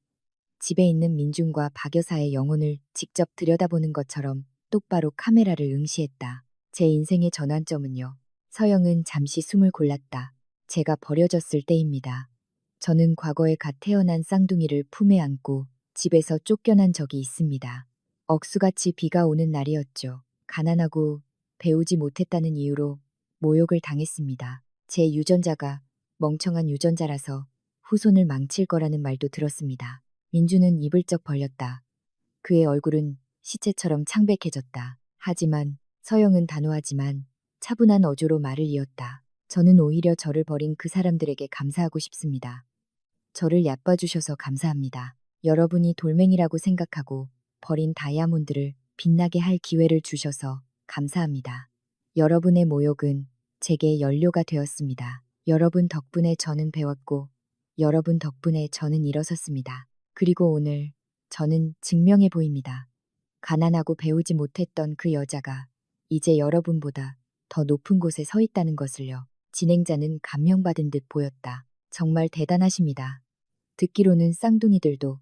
집에 있는 민준과 박 여사의 영혼을 직접 들여다보는 것처럼 똑바로 카메라를 응시했다. 제 인생의 전환점은요. 서영은 잠시 숨을 골랐다. 제가 버려졌을 때입니다. 저는 과거에 갓 태어난 쌍둥이를 품에 안고 집에서 쫓겨난 적이 있습니다. 억수같이 비가 오는 날이었죠. 가난하고 배우지 못했다는 이유로 모욕을 당했습니다. 제 유전자가 멍청한 유전자라서 후손을 망칠 거라는 말도 들었습니다. 민주는 입을 쩍 벌렸다. 그의 얼굴은 시체처럼 창백해졌다. 하지만 서영은 단호하지만 차분한 어조로 말을 이었다. 저는 오히려 저를 버린 그 사람들에게 감사하고 싶습니다. 저를 얕봐주셔서 감사합니다. 여러분이 돌멩이라고 생각하고 버린 다이아몬드를 빛나게 할 기회를 주셔서 감사합니다. 여러분의 모욕은 제게 연료가 되었습니다. 여러분 덕분에 저는 배웠고 여러분 덕분에 저는 일어섰습니다. 그리고 오늘 저는 증명해 보입니다. 가난하고 배우지 못했던 그 여자가 이제 여러분보다 더 높은 곳에 서 있다는 것을요. 진행자는 감명받은 듯 보였다. 정말 대단하십니다. 듣기로는 쌍둥이들도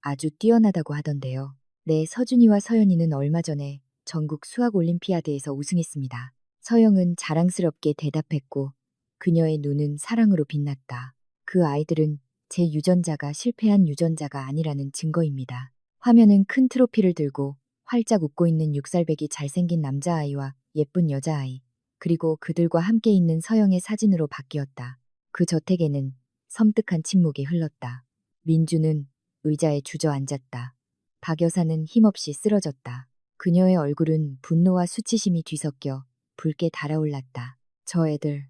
아주 뛰어나다고 하던데요. 네, 서준이와 서연이는 얼마 전에 전국 수학 올림피아드에서 우승했습니다. 서영은 자랑스럽게 대답했고 그녀의 눈은 사랑으로 빛났다. 그 아이들은 제 유전자가 실패한 유전자가 아니라는 증거입니다. 화면은 큰 트로피를 들고 활짝 웃고 있는 6살배기 잘생긴 남자아이와 예쁜 여자아이, 그리고 그들과 함께 있는 서영의 사진으로 바뀌었다. 그 저택에는 섬뜩한 침묵이 흘렀다. 민주는 의자에 주저앉았다. 박 여사는 힘없이 쓰러졌다. 그녀의 얼굴은 분노와 수치심이 뒤섞여 붉게 달아올랐다. 저 애들,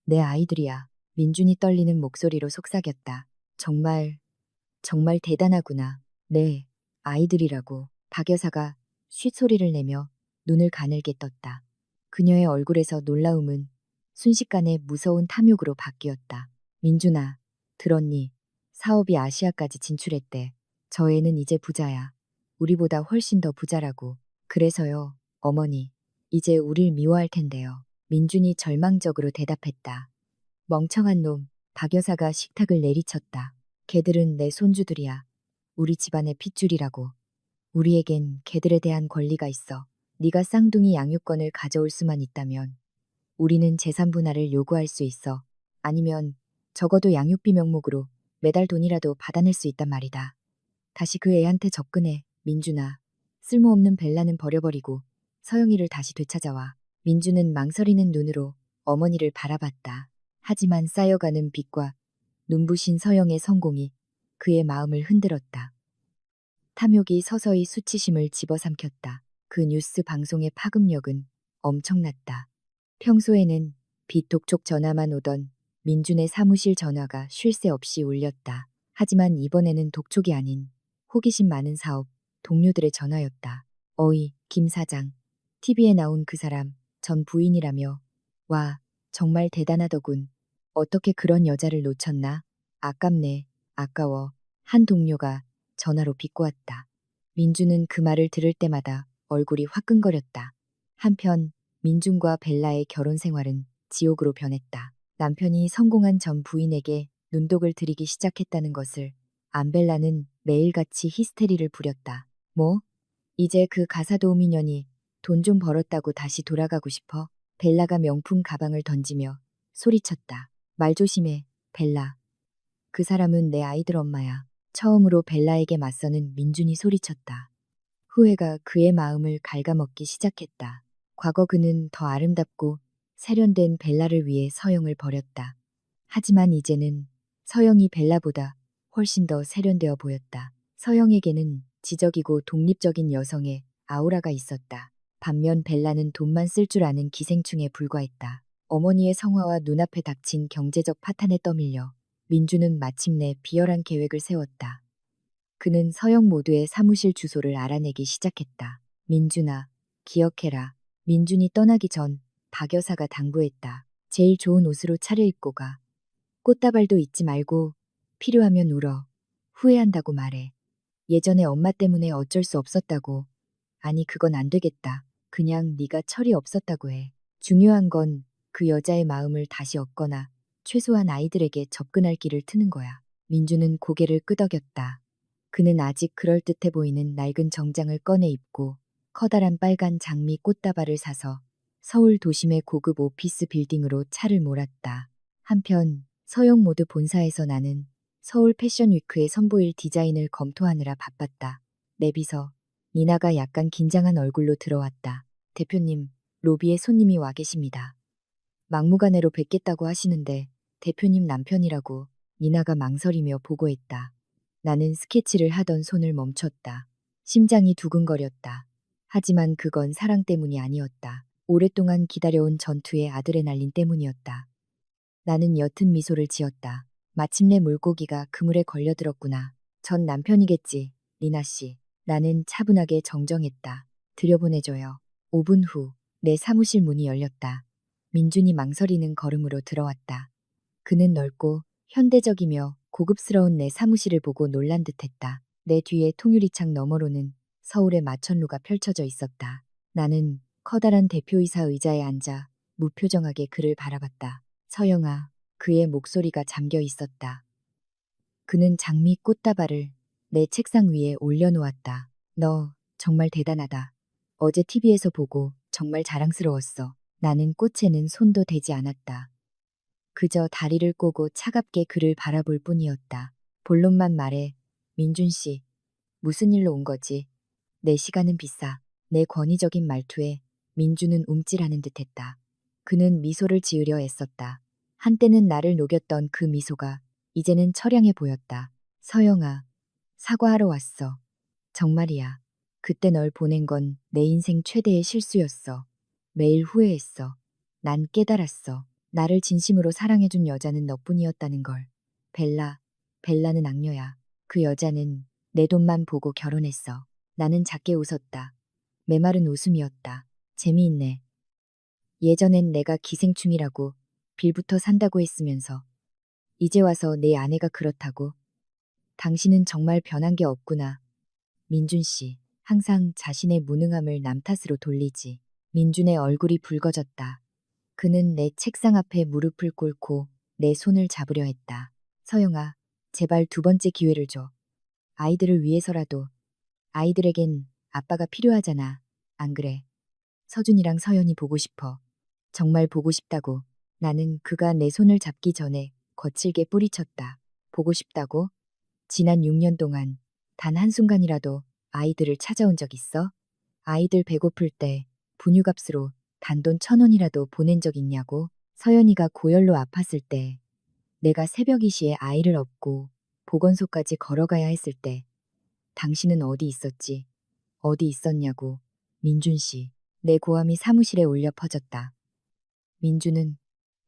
내 아이들이야. 민준이 떨리는 목소리로 속삭였다. 정말 대단하구나. 네, 아이들이라고. 박 여사가 쉿소리를 내며 눈을 가늘게 떴다. 그녀의 얼굴에서 놀라움은 순식간에 무서운 탐욕으로 바뀌었다. 민준아, 들었니? 사업이 아시아까지 진출했대. 저 애는 이제 부자야. 우리보다 훨씬 더 부자라고. 그래서요, 어머니, 이제 우릴 미워할 텐데요. 민준이 절망적으로 대답했다. 멍청한 놈, 박 여사가 식탁을 내리쳤다. 걔들은 내 손주들이야. 우리 집안의 핏줄이라고. 우리에겐 걔들에 대한 권리가 있어. 네가 쌍둥이 양육권을 가져올 수만 있다면 우리는 재산 분할을 요구할 수 있어. 아니면 적어도 양육비 명목으로 매달 돈이라도 받아낼 수 있단 말이다. 다시 그 애한테 접근해, 민준아. 쓸모없는 벨라는 버려버리고 서영이를 다시 되찾아와. 민주는 망설이는 눈으로 어머니를 바라봤다. 하지만 쌓여가는 빚과 눈부신 서영의 성공이 그의 마음을 흔들었다. 탐욕이 서서히 수치심을 집어삼켰다. 그 뉴스 방송의 파급력은 엄청났다. 평소에는 비톡촉 전화만 오던 민준의 사무실 전화가 쉴 새 없이 울렸다. 하지만 이번에는 독촉이 아닌 호기심 많은 사업 동료들의 전화였다. 어이, 김 사장. TV에 나온 그 사람 전 부인이라며. 와, 정말 대단하더군. 어떻게 그런 여자를 놓쳤나? 아깝네. 아까워. 한 동료가 전화로 비꼬았다. 민주는 그 말을 들을 때마다 얼굴이 화끈거렸다. 한편 민준과 벨라의 결혼 생활은 지옥으로 변했다. 남편이 성공한 전 부인에게 눈독을 들이기 시작했다는 것을 안벨라는 매일같이 히스테리를 부렸다. 뭐? 이제 그 가사도우미년이 돈 좀 벌었다고 다시 돌아가고 싶어? 벨라가 명품 가방을 던지며 소리쳤다. 말 조심해, 벨라. 그 사람은 내 아이들 엄마야. 처음으로 벨라에게 맞서는 민준이 소리쳤다. 후회가 그의 마음을 갉아먹기 시작했다. 과거 그는 더 아름답고 세련된 벨라를 위해 서영을 버렸다. 하지만 이제는 서영이 벨라보다 훨씬 더 세련되어 보였다. 서영에게는 지적이고 독립적인 여성의 아우라가 있었다. 반면 벨라는 돈만 쓸 줄 아는 기생충에 불과했다. 어머니의 성화와 눈앞에 닥친 경제적 파탄에 떠밀려 민주는 마침내 비열한 계획을 세웠다. 그는 서영 모두의 사무실 주소를 알아내기 시작했다. 민준아, 기억해라. 민준이 떠나기 전 박 여사가 당부했다. 제일 좋은 옷으로 차려입고 가. 꽃다발도 잊지 말고 필요하면 울어. 후회한다고 말해. 예전에 엄마 때문에 어쩔 수 없었다고. 아니 그건 안 되겠다. 그냥 네가 철이 없었다고 해. 중요한 건 그 여자의 마음을 다시 얻거나 최소한 아이들에게 접근할 길을 트는 거야. 민주는 고개를 끄덕였다. 그는 아직 그럴듯해 보이는 낡은 정장을 꺼내 입고 커다란 빨간 장미 꽃다발을 사서 서울 도심의 고급 오피스 빌딩으로 차를 몰았다. 한편 서영 모드 본사에서 나는 서울 패션위크에 선보일 디자인을 검토하느라 바빴다. 내 비서 니나가 약간 긴장한 얼굴로 들어왔다. 대표님, 로비에 손님이 와 계십니다. 막무가내로 뵙겠다고 하시는데 대표님 남편이라고 니나가 망설이며 보고했다. 나는 스케치를 하던 손을 멈췄다. 심장이 두근거렸다. 하지만 그건 사랑 때문이 아니었다. 오랫동안 기다려온 전투의 아드레날린 때문이었다. 나는 옅은 미소를 지었다. 마침내 물고기가 그물에 걸려들었구나. 전 남편이겠지, 리나 씨. 나는 차분하게 정정했다. 들여보내줘요. 5분 후, 내 사무실 문이 열렸다. 민준이 망설이는 걸음으로 들어왔다. 그는 넓고 현대적이며 고급스러운 내 사무실을 보고 놀란 듯했다. 내 뒤에 통유리창 너머로는 서울의 마천루가 펼쳐져 있었다. 나는 커다란 대표이사 의자에 앉아 무표정하게 그를 바라봤다. 서영아, 그의 목소리가 잠겨 있었다. 그는 장미 꽃다발을 내 책상 위에 올려놓았다. 너 정말 대단하다. 어제 TV에서 보고 정말 자랑스러웠어. 나는 꽃에는 손도 대지 않았다. 그저 다리를 꼬고 차갑게 그를 바라볼 뿐이었다. 본론만 말해. 민준 씨, 무슨 일로 온 거지? 내 시간은 비싸. 내 권위적인 말투에 민준은 움찔하는 듯했다. 그는 미소를 지으려 애썼다. 한때는 나를 녹였던 그 미소가 이제는 처량해 보였다. 서영아, 사과하러 왔어. 정말이야. 그때 널 보낸 건 내 인생 최대의 실수였어. 매일 후회했어. 난 깨달았어. 나를 진심으로 사랑해준 여자는 너뿐이었다는 걸. 벨라는 악녀야. 그 여자는 내 돈만 보고 결혼했어. 나는 작게 웃었다. 메마른 웃음이었다. 재미있네. 예전엔 내가 기생충이라고 빌부터 산다고 했으면서 이제 와서 내 아내가 그렇다고. 당신은 정말 변한 게 없구나. 민준 씨, 항상 자신의 무능함을 남 탓으로 돌리지. 민준의 얼굴이 붉어졌다. 그는 내 책상 앞에 무릎을 꿇고 내 손을 잡으려 했다. 서영아, 제발 두 번째 기회를 줘. 아이들을 위해서라도. 아이들에겐 아빠가 필요하잖아. 안 그래? 서준이랑 서연이 보고 싶어. 정말 보고 싶다고. 나는 그가 내 손을 잡기 전에 거칠게 뿌리쳤다. 보고 싶다고? 지난 6년 동안 단 한순간이라도 아이들을 찾아온 적 있어? 아이들 배고플 때 분유값으로 단돈 1,000원이라도 보낸 적 있냐고? 서연이가 고열로 아팠을 때, 내가 새벽 2시에 아이를 업고 보건소까지 걸어가야 했을 때, 당신은 어디 있었지? 어디 있었냐고. 민준 씨, 내 고함이 사무실에 울려 퍼졌다. 민준은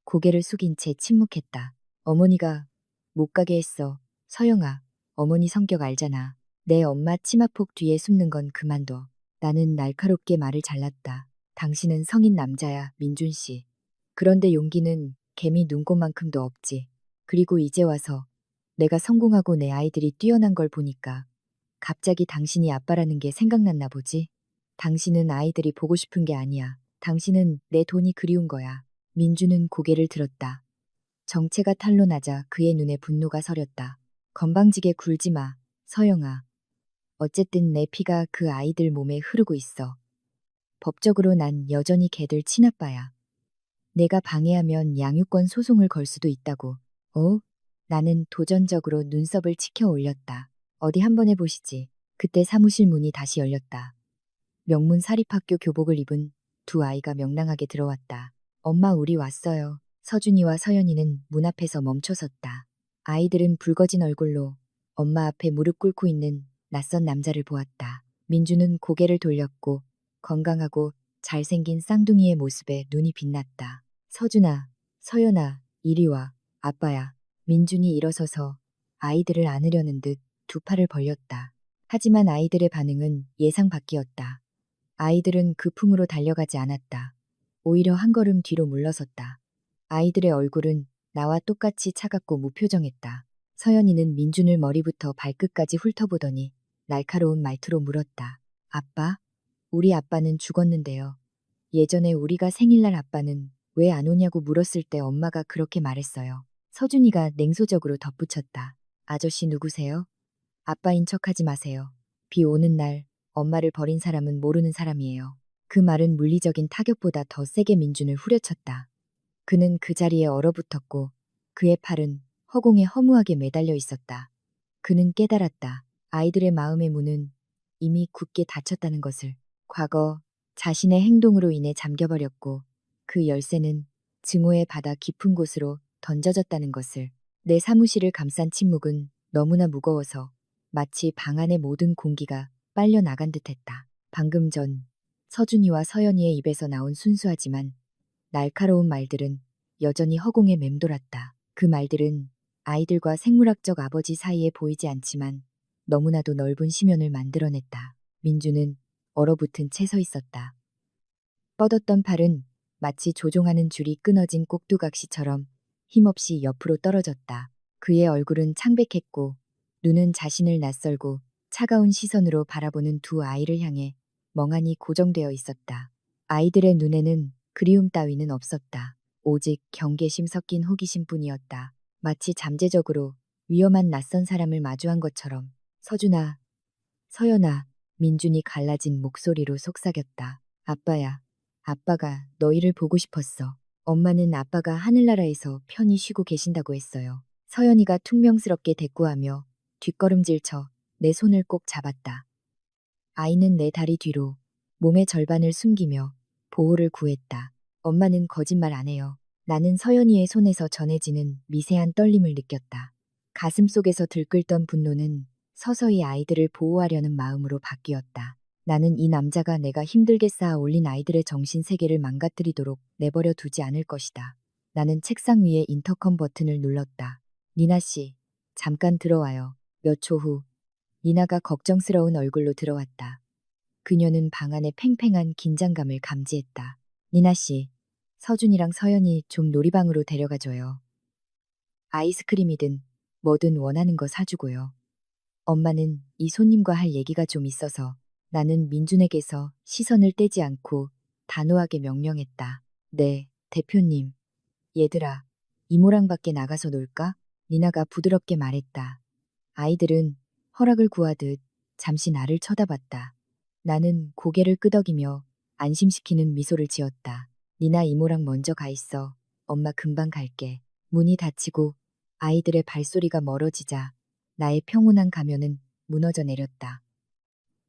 고개를 숙인 채 침묵했다. 어머니가 못 가게 했어. 서영아, 어머니 성격 알잖아. 내 엄마 치마폭 뒤에 숨는 건 그만둬. 나는 날카롭게 말을 잘랐다. 당신은 성인 남자야, 민준 씨. 그런데 용기는 개미 눈곱만큼도 없지. 그리고 이제 와서 내가 성공하고 내 아이들이 뛰어난 걸 보니까 갑자기 당신이 아빠라는 게 생각났나 보지. 당신은 아이들이 보고 싶은 게 아니야. 당신은 내 돈이 그리운 거야. 민주는 고개를 들었다. 정체가 탄로나자 그의 눈에 분노가 서렸다. 건방지게 굴지 마, 서영아. 어쨌든 내 피가 그 아이들 몸에 흐르고 있어. 법적으로 난 여전히 걔들 친아빠야. 내가 방해하면 양육권 소송을 걸 수도 있다고. 어? 나는 도전적으로 눈썹을 치켜 올렸다. 어디 한번 해보시지. 그때 사무실 문이 다시 열렸다. 명문 사립학교 교복을 입은 두 아이가 명랑하게 들어왔다. 엄마 우리 왔어요. 서준이와 서연이는 문 앞에서 멈춰섰다. 아이들은 붉어진 얼굴로 엄마 앞에 무릎 꿇고 있는 낯선 남자를 보았다. 민주는 고개를 돌렸고 건강하고 잘생긴 쌍둥이의 모습에 눈이 빛났다. 서준아, 서연아, 이리 와. 아빠야. 민준이 일어서서 아이들을 안으려는 듯 두 팔을 벌렸다. 하지만 아이들의 반응은 예상 밖이었다. 아이들은 그 품으로 달려가지 않았다. 오히려 한 걸음 뒤로 물러섰다. 아이들의 얼굴은 나와 똑같이 차갑고 무표정했다. 서연이는 민준을 머리부터 발끝까지 훑어보더니 날카로운 말투로 물었다. 아빠? 우리 아빠는 죽었는데요. 예전에 우리가 생일날 아빠는 왜 안 오냐고 물었을 때 엄마가 그렇게 말했어요. 서준이가 냉소적으로 덧붙였다. 아저씨 누구세요? 아빠인 척하지 마세요. 비 오는 날 엄마를 버린 사람은 모르는 사람이에요. 그 말은 물리적인 타격보다 더 세게 민준을 후려쳤다. 그는 그 자리에 얼어붙었고 그의 팔은 허공에 허무하게 매달려 있었다. 그는 깨달았다. 아이들의 마음의 문은 이미 굳게 닫혔다는 것을. 과거 자신의 행동으로 인해 잠겨버렸고 그 열쇠는 증오의 바다 깊은 곳으로 던져졌다는 것을. 내 사무실을 감싼 침묵은 너무나 무거워서 마치 방 안의 모든 공기가 빨려 나간 듯했다. 방금 전 서준이와 서연이의 입에서 나온 순수하지만 날카로운 말들은 여전히 허공에 맴돌았다. 그 말들은 아이들과 생물학적 아버지 사이에 보이지 않지만 너무나도 넓은 심연을 만들어냈다. 민주는 얼어붙은 채 서 있었다. 뻗었던 팔은 마치 조종하는 줄이 끊어진 꼭두각시처럼 힘없이 옆으로 떨어졌다. 그의 얼굴은 창백했고 눈은 자신을 낯설고 차가운 시선으로 바라보는 두 아이를 향해 멍하니 고정되어 있었다. 아이들의 눈에는 그리움 따위는 없었다. 오직 경계심 섞인 호기심뿐이었다. 마치 잠재적으로 위험한 낯선 사람을 마주한 것처럼. 서준아, 서연아, 민준이 갈라진 목소리로 속삭였다. 아빠야, 아빠가 너희를 보고 싶었어. 엄마는 아빠가 하늘나라에서 편히 쉬고 계신다고 했어요. 서연이가 퉁명스럽게 대꾸하며 뒷걸음질쳐 내 손을 꼭 잡았다. 아이는 내 다리 뒤로 몸의 절반을 숨기며 보호를 구했다. 엄마는 거짓말 안 해요. 나는 서연이의 손에서 전해지는 미세한 떨림을 느꼈다. 가슴 속에서 들끓던 분노는 서서히 아이들을 보호하려는 마음으로 바뀌었다. 나는 이 남자가 내가 힘들게 쌓아 올린 아이들의 정신 세계를 망가뜨리도록 내버려 두지 않을 것이다. 나는 책상 위에 인터컴 버튼을 눌렀다. 니나 씨, 잠깐 들어와요. 몇 초 후, 니나가 걱정스러운 얼굴로 들어왔다. 그녀는 방 안의 팽팽한 긴장감을 감지했다. 니나 씨, 서준이랑 서연이 좀 놀이방으로 데려가줘요. 아이스크림이든 뭐든 원하는 거 사주고요. 엄마는 이 손님과 할 얘기가 좀 있어서. 나는 민준에게서 시선을 떼지 않고 단호하게 명령했다. 네, 대표님. 얘들아, 이모랑 밖에 나가서 놀까? 니나가 부드럽게 말했다. 아이들은 허락을 구하듯 잠시 나를 쳐다봤다. 나는 고개를 끄덕이며 안심시키는 미소를 지었다. 니나 이모랑 먼저 가 있어. 엄마 금방 갈게. 문이 닫히고 아이들의 발소리가 멀어지자 나의 평온한 가면은 무너져 내렸다.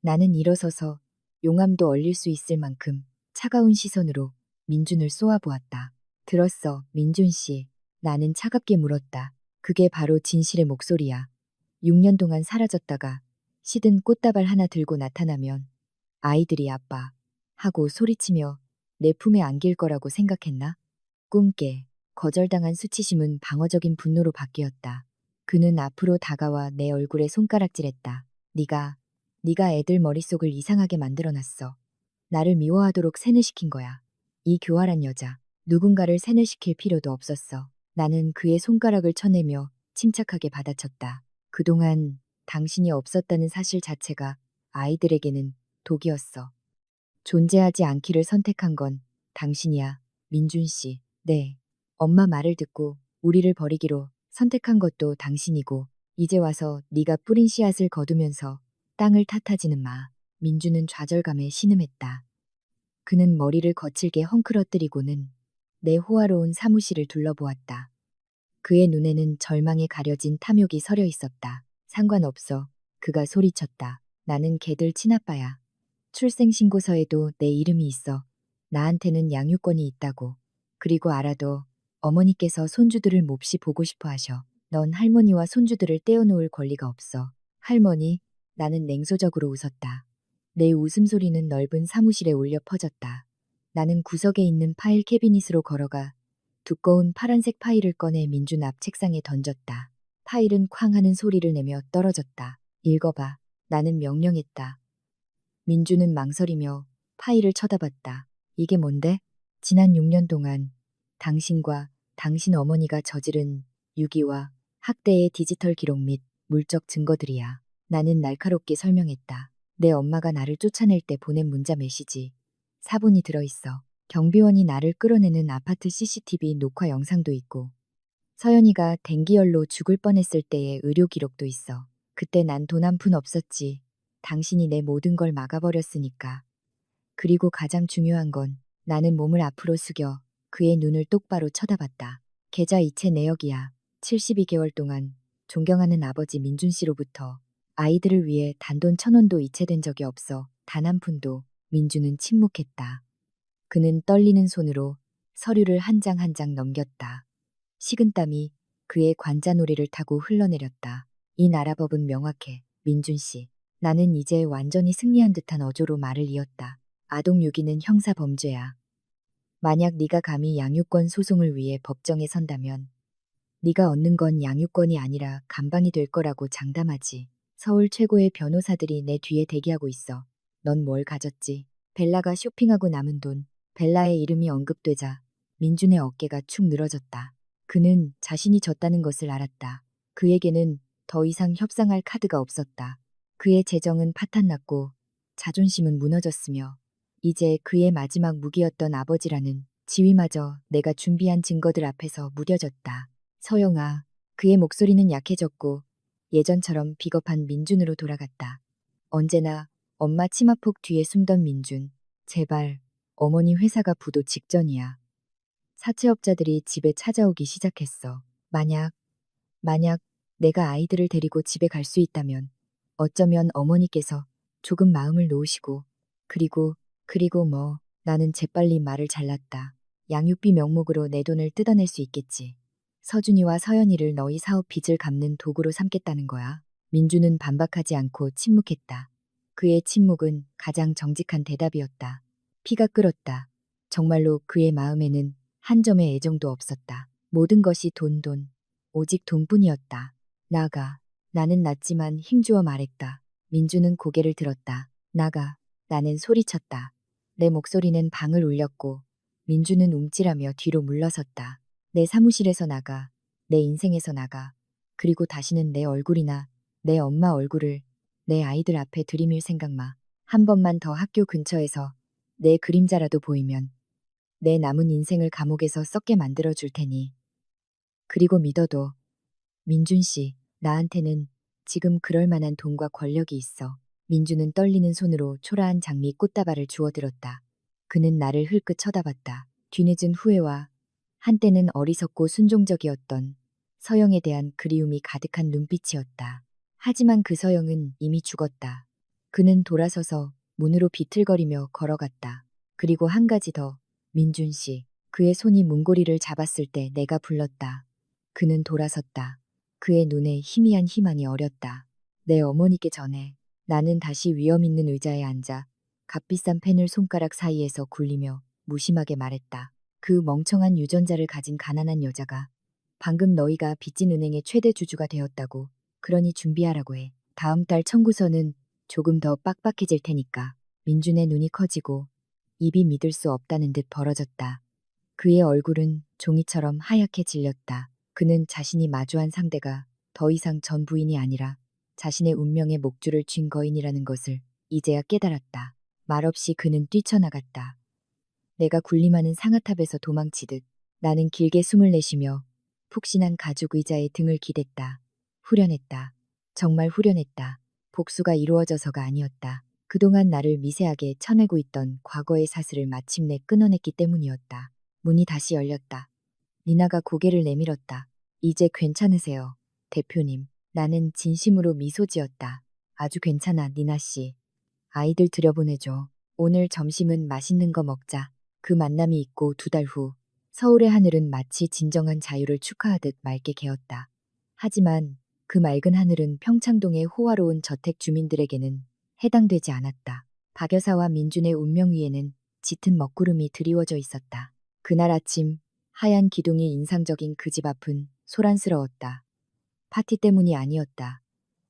나는 일어서서 용암도 얼릴 수 있을 만큼 차가운 시선으로 민준을 쏘아보았다. 들었어, 민준 씨. 나는 차갑게 물었다. 그게 바로 진실의 목소리야. 6년 동안 사라졌다가 시든 꽃다발 하나 들고 나타나면 아이들이 아빠 하고 소리치며 내 품에 안길 거라고 생각했나? 꿈깨. 거절당한 수치심은 방어적인 분노로 바뀌었다. 그는 앞으로 다가와 내 얼굴에 손가락질했다. 네가 애들 머릿속을 이상하게 만들어놨어. 나를 미워하도록 세뇌시킨 거야. 이 교활한 여자. 누군가를 세뇌시킬 필요도 없었어. 나는 그의 손가락을 쳐내며 침착하게 받아쳤다. 그동안 당신이 없었다는 사실 자체가 아이들에게는 독이었어. 존재하지 않기를 선택한 건 당신이야, 민준 씨. 네. 엄마 말을 듣고 우리를 버리기로 선택한 것도 당신이고 이제 와서 네가 뿌린 씨앗을 거두면서 땅을 탓하지는 마. 민준은 좌절감에 신음했다. 그는 머리를 거칠게 헝클어뜨리고는 내 호화로운 사무실을 둘러보았다. 그의 눈에는 절망에 가려진 탐욕이 서려 있었다. 상관없어. 그가 소리쳤다. 나는 걔들 친아빠야. 출생신고서에도 내 이름이 있어. 나한테는 양육권이 있다고. 그리고 알아도 어머니께서 손주들을 몹시 보고 싶어 하셔. 넌 할머니와 손주들을 떼어놓을 권리가 없어. 할머니? 나는 냉소적으로 웃었다. 내 웃음소리는 넓은 사무실에 울려 퍼졌다. 나는 구석에 있는 파일 캐비닛으로 걸어가 두꺼운 파란색 파일을 꺼내 민준 앞 책상에 던졌다. 파일은 쾅 하는 소리를 내며 떨어졌다. 읽어봐. 나는 명령했다. 민준은 망설이며 파일을 쳐다봤다. 이게 뭔데? 지난 6년 동안 당신과 당신 어머니가 저지른 유기와 학대의 디지털 기록 및 물적 증거들이야. 나는 날카롭게 설명했다. 내 엄마가 나를 쫓아낼 때 보낸 문자 메시지. 사본이 들어있어. 경비원이 나를 끌어내는 아파트 CCTV 녹화 영상도 있고 서연이가 댕기열로 죽을 뻔했을 때의 의료 기록도 있어. 그때 난 돈 한 푼 없었지. 당신이 내 모든 걸 막아버렸으니까. 그리고 가장 중요한 건 나는 몸을 앞으로 숙여 그의 눈을 똑바로 쳐다봤다. 계좌 이체 내역이야. 72개월 동안 존경하는 아버지 민준 씨로부터 아이들을 위해 단돈 1,000원도 이체된 적이 없어. 단 한 푼도. 민준은 침묵했다. 그는 떨리는 손으로 서류를 한 장 한 장 넘겼다. 식은땀이 그의 관자놀이를 타고 흘러내렸다. 이 나라 법은 명확해. 민준 씨. 나는 이제 완전히 승리한 듯한 어조로 말을 이었다. 아동 유기는 형사 범죄야. 만약 네가 감히 양육권 소송을 위해 법정에 선다면 네가 얻는 건 양육권이 아니라 감방이 될 거라고 장담하지. 서울 최고의 변호사들이 내 뒤에 대기하고 있어. 넌 뭘 가졌지? 벨라가 쇼핑하고 남은 돈. 벨라의 이름이 언급되자 민준의 어깨가 축 늘어졌다. 그는 자신이 졌다는 것을 알았다. 그에게는 더 이상 협상할 카드가 없었다. 그의 재정은 파탄났고 자존심은 무너졌으며 이제 그의 마지막 무기였던 아버지라는 지위마저 내가 준비한 증거들 앞에서 무뎌졌다. 서영아, 그의 목소리는 약해졌고 예전처럼 비겁한 민준으로 돌아갔다. 언제나 엄마 치마폭 뒤에 숨던 민준. 제발, 어머니 회사가 부도 직전이야. 사채업자들이 집에 찾아오기 시작했어. 만약 내가 아이들을 데리고 집에 갈 수 있다면 어쩌면 어머니께서 조금 마음을 놓으시고 그리고 뭐 나는 재빨리 말을 잘랐다. 양육비 명목으로 내 돈을 뜯어낼 수 있겠지. 서준이와 서연이를 너희 사업 빚을 갚는 도구로 삼겠다는 거야. 민주는 반박하지 않고 침묵했다. 그의 침묵은 가장 정직한 대답이었다. 피가 끓었다. 정말로 그의 마음에는 한 점의 애정도 없었다. 모든 것이 돈. 오직 돈뿐이었다. 나가. 나는 낮지만 힘주어 말했다. 민주는 고개를 들었다. 나가. 나는 소리쳤다. 내 목소리는 방을 울렸고 민주는 움찔하며 뒤로 물러섰다. 내 사무실에서 나가. 내 인생에서 나가. 그리고 다시는 내 얼굴이나 내 엄마 얼굴을 내 아이들 앞에 들이밀 생각 마. 한 번만 더 학교 근처에서 내 그림자라도 보이면 내 남은 인생을 감옥에서 썩게 만들어 줄 테니. 그리고 믿어도 민준 씨, 나한테는 지금 그럴 만한 돈과 권력이 있어. 민주는 떨리는 손으로 초라한 장미 꽃다발을 주워들었다. 그는 나를 흘끗 쳐다봤다. 뒤늦은 후회와 한때는 어리석고 순종적이었던 서영에 대한 그리움이 가득한 눈빛이었다. 하지만 그 서영은 이미 죽었다. 그는 돌아서서 문으로 비틀거리며 걸어갔다. 그리고 한 가지 더. 민준 씨. 그의 손이 문고리를 잡았을 때 내가 불렀다. 그는 돌아섰다. 그의 눈에 희미한 희망이 어렸다. 내 어머니께 전해. 나는 다시 위험 있는 의자에 앉아 값비싼 펜을 손가락 사이에서 굴리며 무심하게 말했다. 그 멍청한 유전자를 가진 가난한 여자가 방금 너희가 빚진 은행의 최대 주주가 되었다고. 그러니 준비하라고 해. 다음 달 청구서는 조금 더 빡빡해질 테니까. 민준의 눈이 커지고 입이 믿을 수 없다는 듯 벌어졌다. 그의 얼굴은 종이처럼 하얗게 질렸다. 그는 자신이 마주한 상대가 더 이상 전 부인이 아니라 자신의 운명의 목줄을 쥔 거인이라는 것을 이제야 깨달았다. 말없이 그는 뛰쳐나갔다. 내가 군림하는 상아탑에서 도망치듯 나는 길게 숨을 내쉬며 푹신한 가죽 의자에 등을 기댔다. 후련했다. 정말 후련했다. 복수가 이루어져서가 아니었다. 그동안 나를 미세하게 쳐내고 있던 과거의 사슬을 마침내 끊어냈기 때문이었다. 문이 다시 열렸다. 니나가 고개를 내밀었다. 이제 괜찮으세요, 대표님. 나는 진심으로 미소 지었다. 아주 괜찮아, 니나 씨. 아이들 들여보내줘. 오늘 점심은 맛있는 거 먹자. 그 만남이 있고 2달 후 서울의 하늘은 마치 진정한 자유를 축하하듯 맑게 개었다. 하지만 그 맑은 하늘은 평창동의 호화로운 저택 주민들에게는 해당되지 않았다. 박 여사와 민준의 운명 위에는 짙은 먹구름이 드리워져 있었다. 그날 아침 하얀 기둥이 인상적인 그 집 앞은 소란스러웠다. 파티 때문이 아니었다.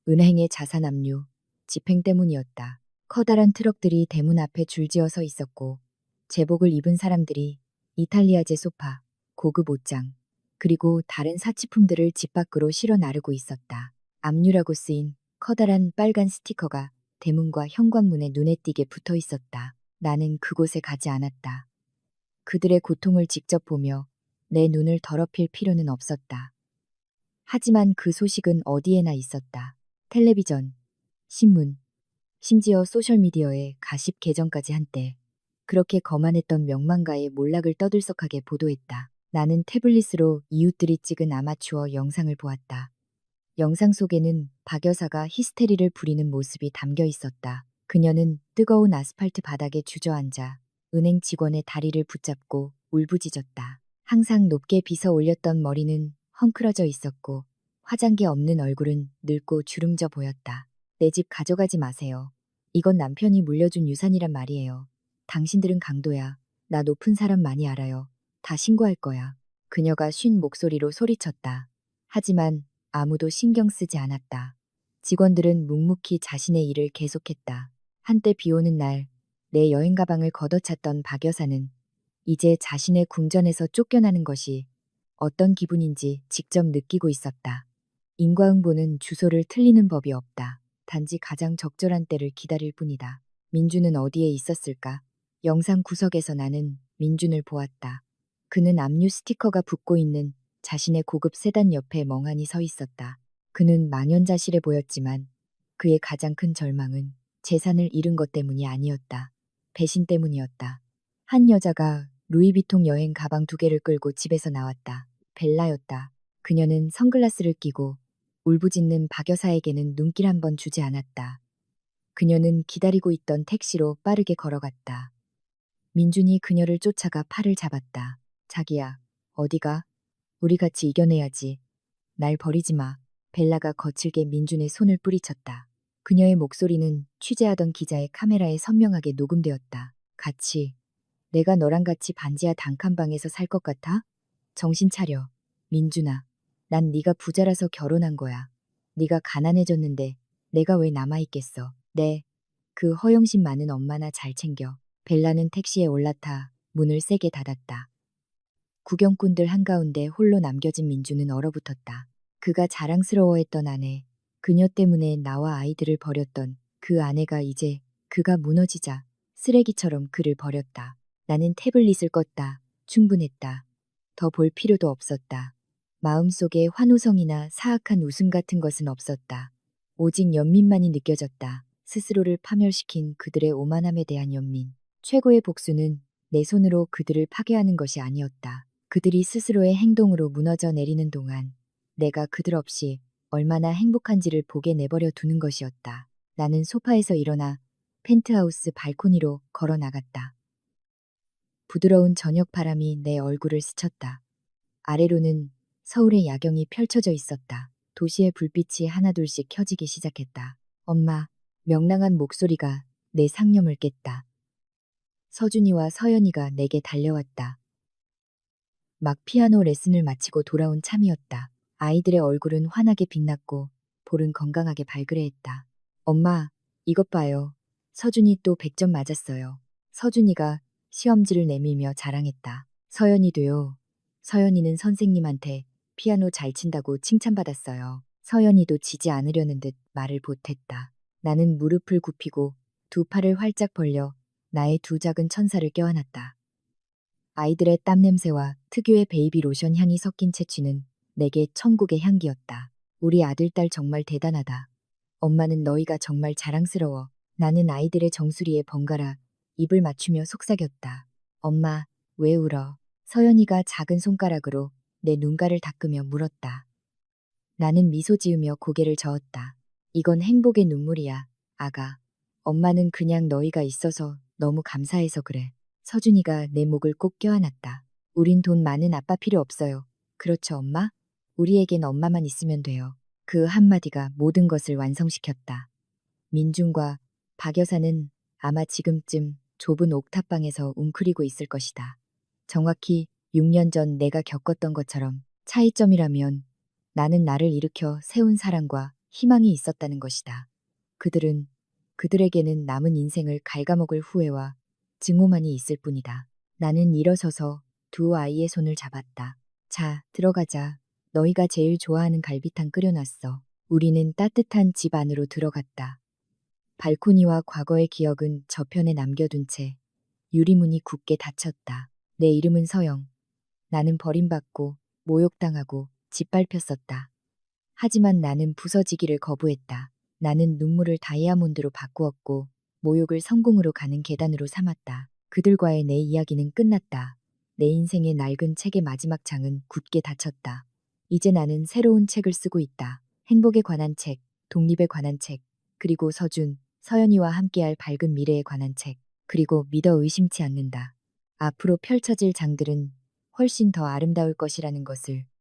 은행의 자산 압류, 집행 때문이었다. 커다란 트럭들이 대문 앞에 줄지어 서 있었고 제복을 입은 사람들이 이탈리아제 소파, 고급 옷장, 그리고 다른 사치품들을 집 밖으로 실어 나르고 있었다. 압류라고 쓰인 커다란 빨간 스티커가 대문과 현관문에 눈에 띄게 붙어 있었다. 나는 그곳에 가지 않았다. 그들의 고통을 직접 보며 내 눈을 더럽힐 필요는 없었다. 하지만 그 소식은 어디에나 있었다. 텔레비전, 신문, 심지어 소셜미디어에 가십 계정까지 한때 그렇게 거만했던 명망가의 몰락을 떠들썩하게 보도했다. 나는 태블릿으로 이웃들이 찍은 아마추어 영상을 보았다. 영상 속에는 박 여사가 히스테리를 부리는 모습이 담겨 있었다. 그녀는 뜨거운 아스팔트 바닥에 주저앉아 은행 직원의 다리를 붙잡고 울부짖었다. 항상 높게 빗어 올렸던 머리는 헝클어져 있었고 화장기 없는 얼굴은 늙고 주름져 보였다. 내 집 가져가지 마세요. 이건 남편이 물려준 유산이란 말이에요. 당신들은 강도야. 나 높은 사람 많이 알아요. 다 신고할 거야. 그녀가 쉰 목소리로 소리쳤다. 하지만 아무도 신경 쓰지 않았다. 직원들은 묵묵히 자신의 일을 계속했다. 한때 비 오는 날, 내 여행 가방을 걷어찼던 박 여사는 이제 자신의 궁전에서 쫓겨나는 것이 어떤 기분인지 직접 느끼고 있었다. 인과응보는 주소를 틀리는 법이 없다. 단지 가장 적절한 때를 기다릴 뿐이다. 민준은 어디에 있었을까? 영상 구석에서 나는 민준을 보았다. 그는 압류 스티커가 붙고 있는 자신의 고급 세단 옆에 멍하니 서 있었다. 그는 망연자실해 보였지만 그의 가장 큰 절망은 재산을 잃은 것 때문이 아니었다. 배신 때문이었다. 한 여자가 루이비통 여행 가방 2개를 끌고 집에서 나왔다. 벨라였다. 그녀는 선글라스를 끼고 울부짖는 박 여사에게는 눈길 한 번 주지 않았다. 그녀는 기다리고 있던 택시로 빠르게 걸어갔다. 민준이 그녀를 쫓아가 팔을 잡았다. 자기야, 어디가? 우리 같이 이겨내야지. 날 버리지 마. 벨라가 거칠게 민준의 손을 뿌리쳤다. 그녀의 목소리는 취재하던 기자의 카메라에 선명하게 녹음되었다. 같이. 내가 너랑 같이 반지하 단칸방에서 살 것 같아? 정신 차려. 민준아. 난 네가 부자라서 결혼한 거야. 네가 가난해졌는데 내가 왜 남아있겠어. 네. 그 허영심 많은 엄마나 잘 챙겨. 벨라는 택시에 올라타 문을 세게 닫았다. 구경꾼들 한가운데 홀로 남겨진 민주는 얼어붙었다. 그가 자랑스러워했던 아내, 그녀 때문에 나와 아이들을 버렸던 그 아내가 이제 그가 무너지자 쓰레기처럼 그를 버렸다. 나는 태블릿을 껐다. 충분했다. 더 볼 필요도 없었다. 마음속에 환호성이나 사악한 웃음 같은 것은 없었다. 오직 연민만이 느껴졌다. 스스로를 파멸시킨 그들의 오만함에 대한 연민. 최고의 복수는 내 손으로 그들을 파괴하는 것이 아니었다. 그들이 스스로의 행동으로 무너져 내리는 동안 내가 그들 없이 얼마나 행복한지를 보게 내버려 두는 것이었다. 나는 소파에서 일어나 펜트하우스 발코니로 걸어 나갔다. 부드러운 저녁 바람이 내 얼굴을 스쳤다. 아래로는 서울의 야경이 펼쳐져 있었다. 도시의 불빛이 하나둘씩 켜지기 시작했다. 엄마, 명랑한 목소리가 내 상념을 깼다. 서준이와 서연이가 내게 달려왔다. 막 피아노 레슨을 마치고 돌아온 참이었다. 아이들의 얼굴은 환하게 빛났고 볼은 건강하게 발그레했다. 엄마, 이것 봐요. 서준이 또 100점 맞았어요. 서준이가 시험지를 내밀며 자랑했다. 서연이도요. 서연이는 선생님한테 피아노 잘 친다고 칭찬받았어요. 서연이도 지지 않으려는 듯 말을 보탰다. 나는 무릎을 굽히고 두 팔을 활짝 벌려 나의 두 작은 천사를 껴안았다. 아이들의 땀 냄새와 특유의 베이비 로션 향이 섞인 채취는 내게 천국의 향기였다. 우리 아들, 딸 정말 대단하다. 엄마는 너희가 정말 자랑스러워. 나는 아이들의 정수리에 번갈아 입을 맞추며 속삭였다. 엄마, 왜 울어? 서연이가 작은 손가락으로 내 눈가를 닦으며 물었다. 나는 미소 지으며 고개를 저었다. 이건 행복의 눈물이야, 아가. 엄마는 그냥 너희가 있어서 너무 감사해서 그래. 서준이가 내 목을 꼭 껴안았다. 우린 돈 많은 아빠 필요 없어요. 그렇죠, 엄마? 우리에겐 엄마만 있으면 돼요. 그 한마디가 모든 것을 완성시켰다. 민준과 박 여사는 아마 지금쯤 좁은 옥탑방에서 웅크리고 있을 것이다. 정확히 6년 전 내가 겪었던 것처럼 차이점이라면 나는 나를 일으켜 세운 사랑과 희망이 있었다는 것이다. 그들에게는 남은 인생을 갉아먹을 후회와 증오만이 있을 뿐이다. 나는 일어서서 두 아이의 손을 잡았다. 자, 들어가자. 너희가 제일 좋아하는 갈비탕 끓여놨어. 우리는 따뜻한 집 안으로 들어갔다. 발코니와 과거의 기억은 저편에 남겨둔 채 유리문이 굳게 닫혔다. 내 이름은 서영. 나는 버림받고 모욕당하고 짓밟혔었다. 하지만 나는 부서지기를 거부했다. 나는 눈물을 다이아몬드로 바꾸었고 모욕을 성공으로 가는 계단으로 삼았다. 그들과의 내 이야기는 끝났다. 내 인생의 낡은 책의 마지막 장은 굳게 닫혔다. 이제 나는 새로운 책을 쓰고 있다. 행복에 관한 책, 독립에 관한 책, 그리고 서준, 서연이와 함께할 밝은 미래에 관한 책, 그리고 믿어 의심치 않는다. 앞으로 펼쳐질 장들은 훨씬 더 아름다울 것이라는 것을